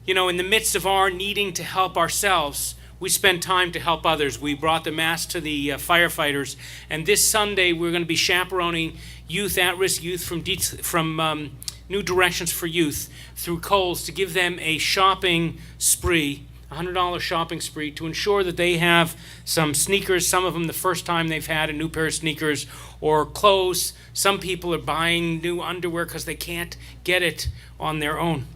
C: the midst of our needing to help ourselves, we spend time to help others. We brought the mass to the firefighters, and this Sunday we're going to be chaperoning youth, at-risk youth from New Directions for Youth through Kohl's to give them a shopping spree, $100 shopping spree, to ensure that they have some sneakers, some of them the first time they've had a new pair of sneakers, or clothes. Some people are buying new underwear because they can't get it on their own.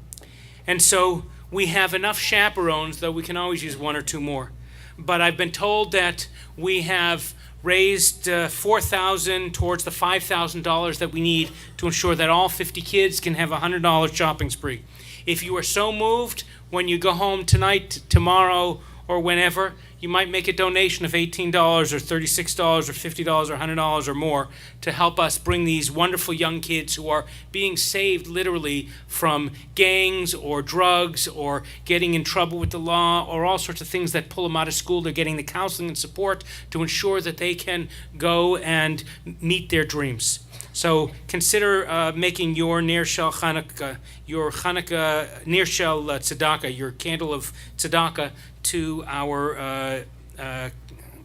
C: And so we have enough chaperones, though we can always use 1 or 2 more. But I've been told that we have raised $4,000 towards the $5,000 that we need to ensure that all 50 kids can have a $100 shopping spree. If you are so moved, when you go home tonight, tomorrow, or whenever, you might make a donation of $18 or $36 or $50 or $100 or more to help us bring these wonderful young kids who are being saved literally from gangs or drugs or getting in trouble with the law or all sorts of things that pull them out of school. They're getting the counseling and support to ensure that they can go and meet their dreams. So consider making your Nirshel Chanukah, your Chanukah Nirshel Tzedakah, your candle of Tzedakah, to our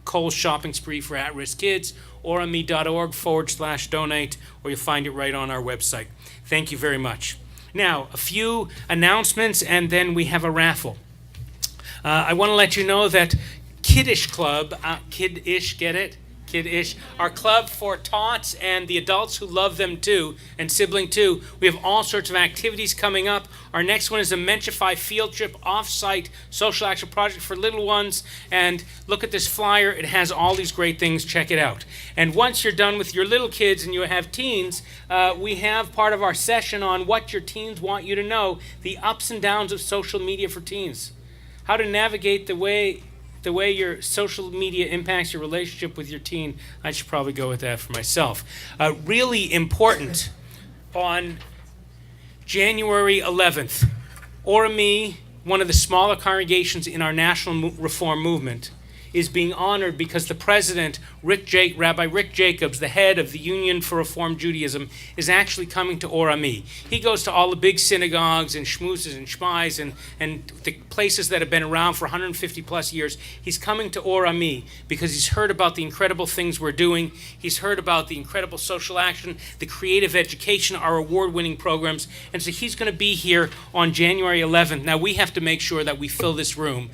C: Kohl's shopping spree for at-risk kids, orami.org/donate, or you'll find it right on our website. Thank you very much. Now, a few announcements, and then we have a raffle. I want to let you know that Kiddish Club, Kiddish, get it? Kiddish, our club for tots and the adults who love them too, and sibling too. We have all sorts of activities coming up. Our next one is a Menchify field trip off-site social action project for little ones. And look at this flyer. It has all these great things. Check it out. And once you're done with your little kids and you have teens, we have part of our session on what your teens want you to know, the ups and downs of social media for teens, how to navigate the way your social media impacts your relationship with your teen. I should probably go with that for myself. Really important, on January 11th, Orami, one of the smaller congregations in our national reform movement, is being honored because the president, Rabbi Rick Jacobs, the head of the Union for Reform Judaism, is actually coming to Orami. He goes to all the big synagogues and shmoozes and shmais and the places that have been around for 150 plus years. He's coming to Orami because he's heard about the incredible things we're doing. He's heard about the incredible social action, the creative education, our award-winning programs. And so he's going to be here on January 11th. Now we have to make sure that we fill this room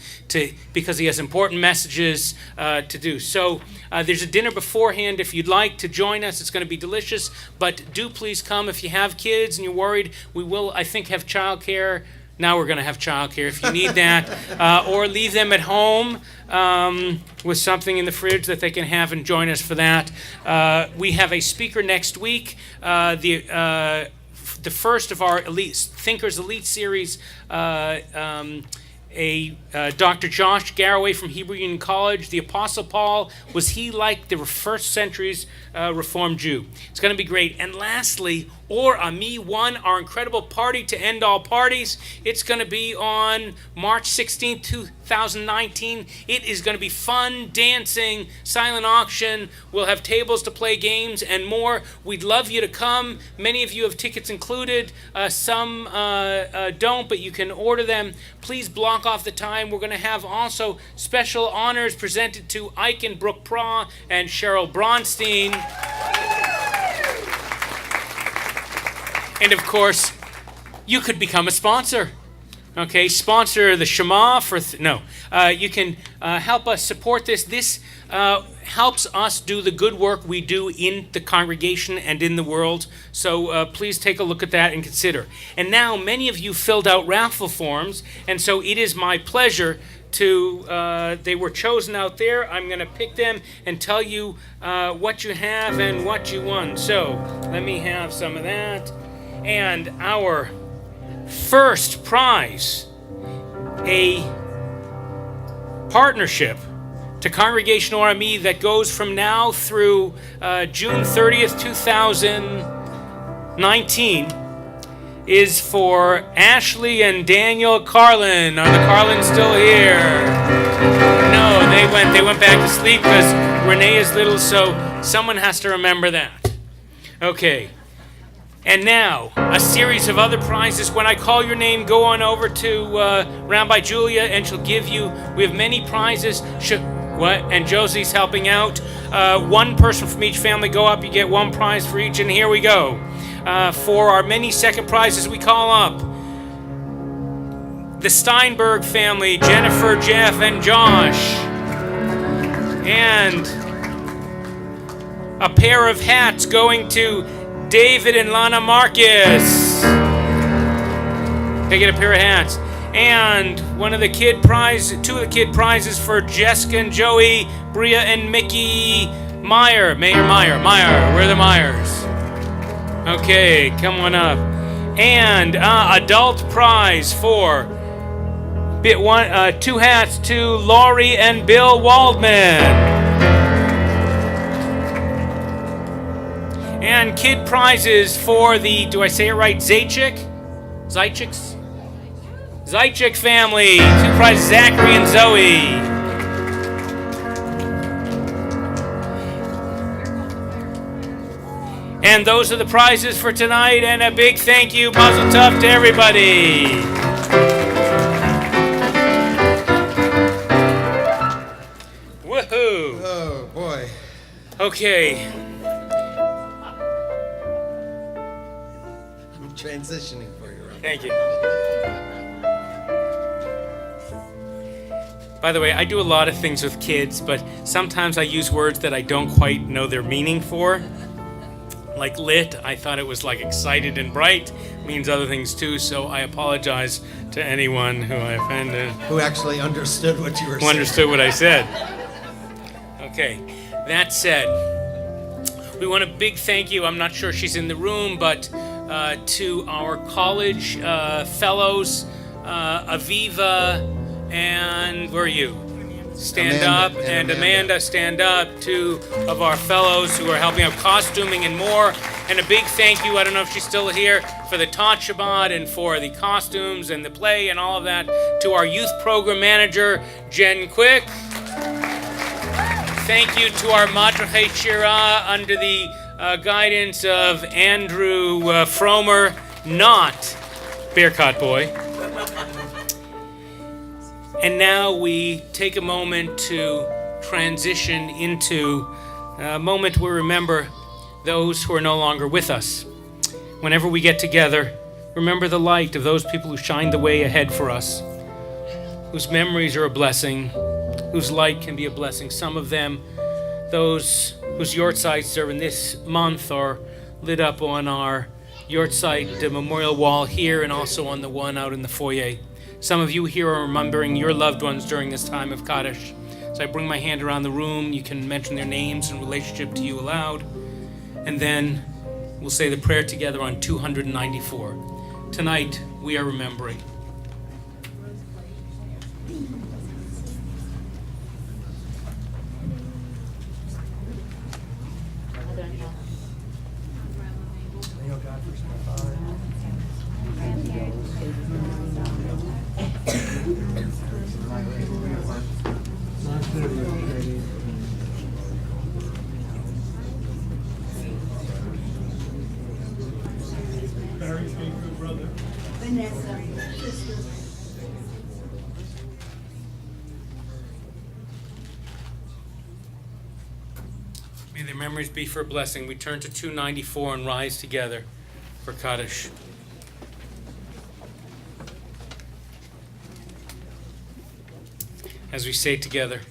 C: because he has important messages to do. So there's a dinner beforehand if you'd like to join us. It's going to be delicious, but do please come. If you have kids and you're worried, we will, I think, have childcare. Now we're going to have childcare if you need that, or leave them at home with something in the fridge that they can have and join us for that. We have a speaker next week, the first of our Thinkers Elite series, Dr. Josh Garraway from Hebrew Union College. The Apostle Paul, was he like the first century's Reformed Jew? It's going to be great. And lastly, Or Ami 1, our incredible party to end all parties. It's going to be on March 16th, 2019. It is going to be fun, dancing, silent auction. We'll have tables to play games and more. We'd love you to come. Many of you have tickets included. Some don't, but you can order them. Please block off the time. We're going to have also special honors presented to Ike and Brooke Pra and Cheryl Bronstein. And of course, you could become a sponsor. Okay, sponsor the Shema for you can help us support this. This helps us do the good work we do in the congregation and in the world. So please take a look at that and consider. And now many of you filled out raffle forms, and so it is my pleasure to, they were chosen out there. I'm going to pick them and tell you what you have and what you won. So let me have some of that. And our first prize, a partnership to Congregation Orami that goes from now through June 30th, 2019, is for Ashley and Daniel Carlin. Are the Carlins still here? No, they went back to sleep because Renee is little, so someone has to remember that. Okay. And now, a series of other prizes. When I call your name, go on over to Rabbi Julia, and she'll give you. We have many prizes. And Josie's helping out. One person from each family go up. You get one prize for each, and here we go. For our many second prizes, we call up the Steinberg family, Jennifer, Jeff, and Josh. And a pair of hats going to David and Lana Marcus. They get a pair of hats. And two of the kid prizes for Jessica and Joey, Bria and Mickey, Mayor, where are the Myers? Okay, come on up. And adult prize for two hats to Laurie and Bill Waldman. And kid prizes for the, do I say it right, Zaitchik family. Two prizes, Zachary and Zoe. And those are the prizes for tonight, and a big thank you, mazel tov to everybody. Woohoo!
A: Oh, boy.
C: Okay,
A: I'm transitioning for you, Ron.
C: thank you. By the way, I do a lot of things with kids, but sometimes I use words that I don't quite know their meaning for. Like lit, I thought it was like excited and bright, means other things too, so I apologize to anyone who I offended,
A: Who actually understood what you were
C: who
A: saying.
C: understood what I said. Okay, that said, we want a big thank you, I'm not sure she's in the room, but to our college fellows, Aviva, and where are you? Stand
A: Amanda,
C: up,
A: and
C: and Amanda, stand up. Two of our fellows who are helping out costuming and more. And a big thank you, I don't know if she's still here, for the Tot Shabbat and for the costumes and the play and all of that, to our youth program manager, Jen Quick. Thank you to our Madrachei Shira under the guidance of Andrew Fromer, not Bearcat Boy. And now we take a moment to transition into a moment where we remember those who are no longer with us. Whenever we get together, remember the light of those people who shined the way ahead for us, whose memories are a blessing, whose light can be a blessing. Some of them, those whose yortzites are in this month, are lit up on our yortzite memorial wall here and also on the one out in the foyer. Some of you here are remembering your loved ones during this time of Kaddish. So I bring my hand around the room. You can mention their names in relationship to you aloud. And then we'll say the prayer together on 294. Tonight, we are remembering. May their memories be for a blessing. We turn to 294 and rise together for Kaddish. As we say together,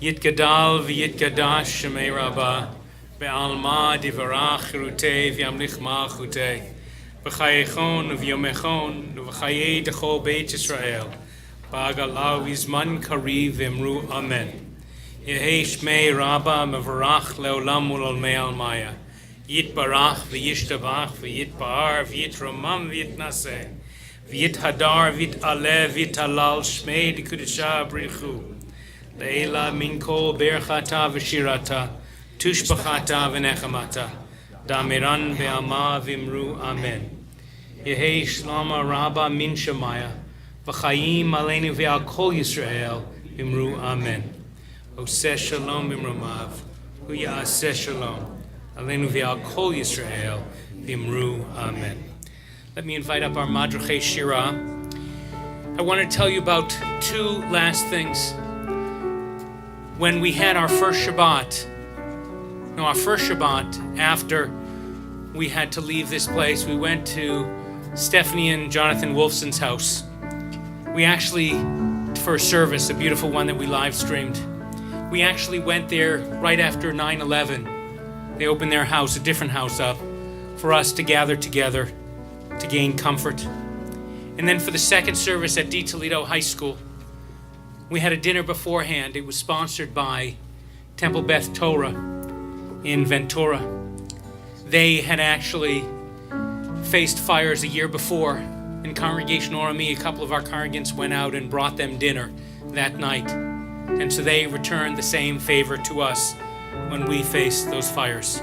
C: Yitgadal v'yitgadash shemei Rabbah, be'alma divarach rutei v'yamlich malchutei, v'chayechon v'yomechon v'chayei dechol beit Yisrael, ba'agalau v'zman kariv v'emru amen. Yehei shmei Rabbah mevarach leolam ulolmei almaya, yitbarach v'yishtabach v'yitbar v'yitromam v'yitnaseh, v'yithadar v'yit'aleh v'yit'alal shmei d'kudesha brichu. Leila min kol berchata v'shirata, tushbachata v'nechamata, damiran be'alma v'imru amen. Yehei shlama Rabbah min shemaya, v'chayim aleinu ve'al kol Yisrael v'imru amen. Oseh shalom b'mromav, hu ya'aseh shalom, aleinu ve'al kol Yisrael v'imru amen. Let me invite up our Madrachei Shira. I want to tell you about two last things. When we had our first Shabbat after we had to leave this place, we went to Stephanie and Jonathan Wolfson's house. We actually, for a service, a beautiful one that we live streamed, we actually went there right after 9/11. They opened their house, a different house up, for us to gather together to gain comfort. And then for the second service at D. Toledo High School, we had a dinner beforehand. It was sponsored by Temple Beth Torah. in Ventura. They had actually faced fires a year before. In Congregation Orami, a couple of our congregants went out and brought them dinner that night. And so they returned the same favor to us when we faced those fires.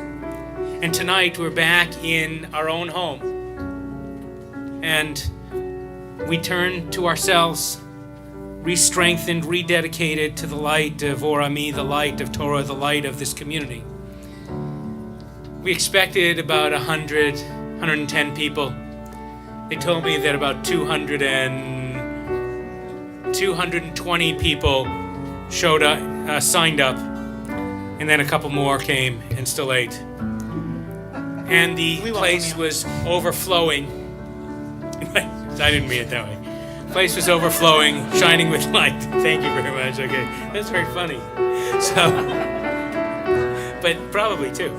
C: And tonight we're back in our own home. And we turn to ourselves, re-strengthened, rededicated to the light of Orami, the light of Torah, the light of this community. We expected about 100, 110 people. They told me that about 220 people showed up, signed up, and then a couple more came and still ate. And the place was overflowing. I didn't mean it that way. The place was overflowing, shining with light. Thank you very much. Okay, that's very funny. So, but probably too.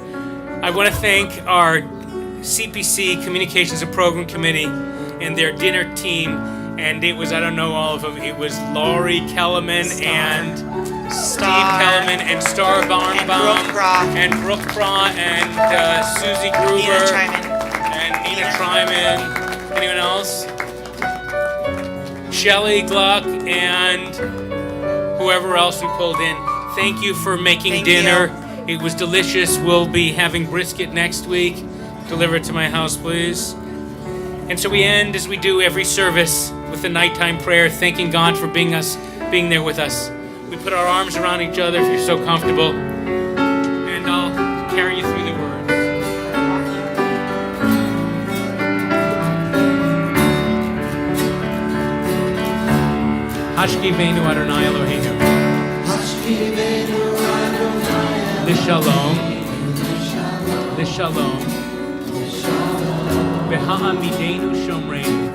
C: I want to thank our CPC Communications and Program Committee and their dinner team. And it was, I don't know all of them, it was Laurie Kellerman and Steve Kellerman and Star Barnbaum and Brooke Bra and Susie Gruber and Nina Tryman. Anyone else? Shelley Gluck and whoever else we pulled in. Thank you for making dinner. It was delicious. We'll be having brisket next week. Deliver it to my house, please. And so we end, as we do every service, with a nighttime prayer, thanking God for being there with us. We put our arms around each other if you're so comfortable. And I'll carry you through the words. Hashkivenu Adonai Eloheinu. L'shalom. L'shalom. V'ha'amidenu shomreinu.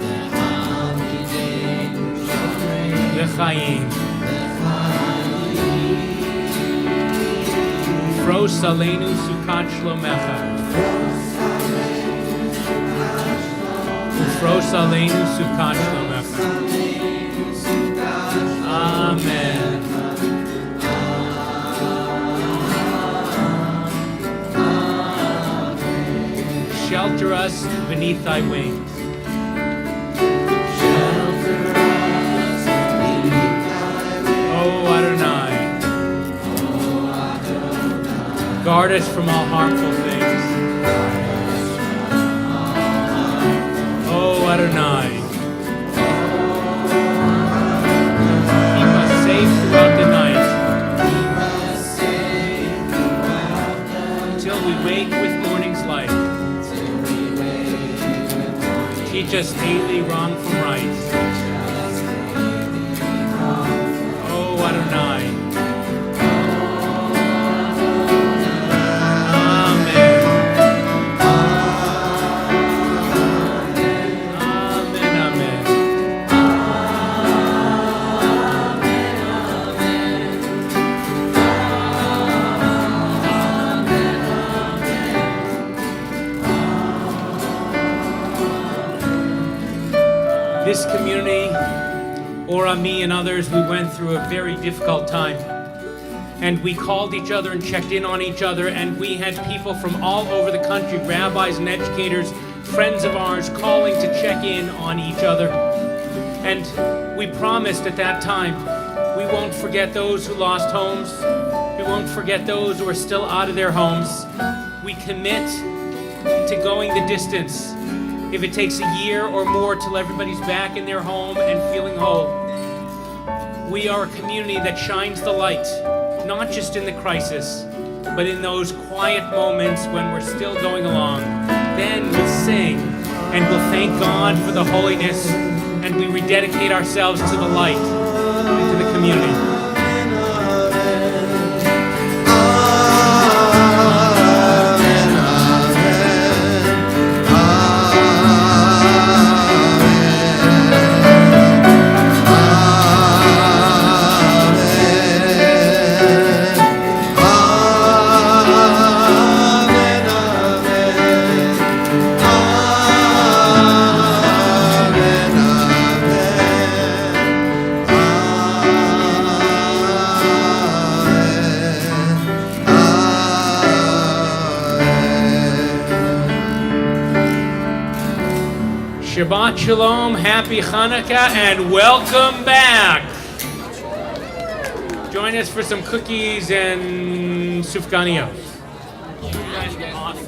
C: L'chaim. Ufros aleinu sukat shlomecha. Ufros aleinu sukat shlomecha. Amen. Shelter us beneath thy wings. Oh Adonai. Guard us from all harmful things. Oh Adonai. Throughout the night, until we wake with morning's light. Teach us daily wrong from right. Oh Adonai. This community, Orami and others, we went through a very difficult time. And we called each other and checked in on each other, and we had people from all over the country, rabbis and educators, friends of ours, calling to check in on each other. And we promised at that time, we won't forget those who lost homes. We won't forget those who are still out of their homes. We commit to going the distance. If it takes a year or more till everybody's back in their home and feeling whole. We are a community that shines the light, not just in the crisis, but in those quiet moments when we're still going along. Then we'll sing and we'll thank God for the holiness, and we rededicate ourselves to the light and to the community. Shabbat Shalom, Happy Chanukah, and welcome back. Join us for some cookies and sufganiyot. You guys are awesome.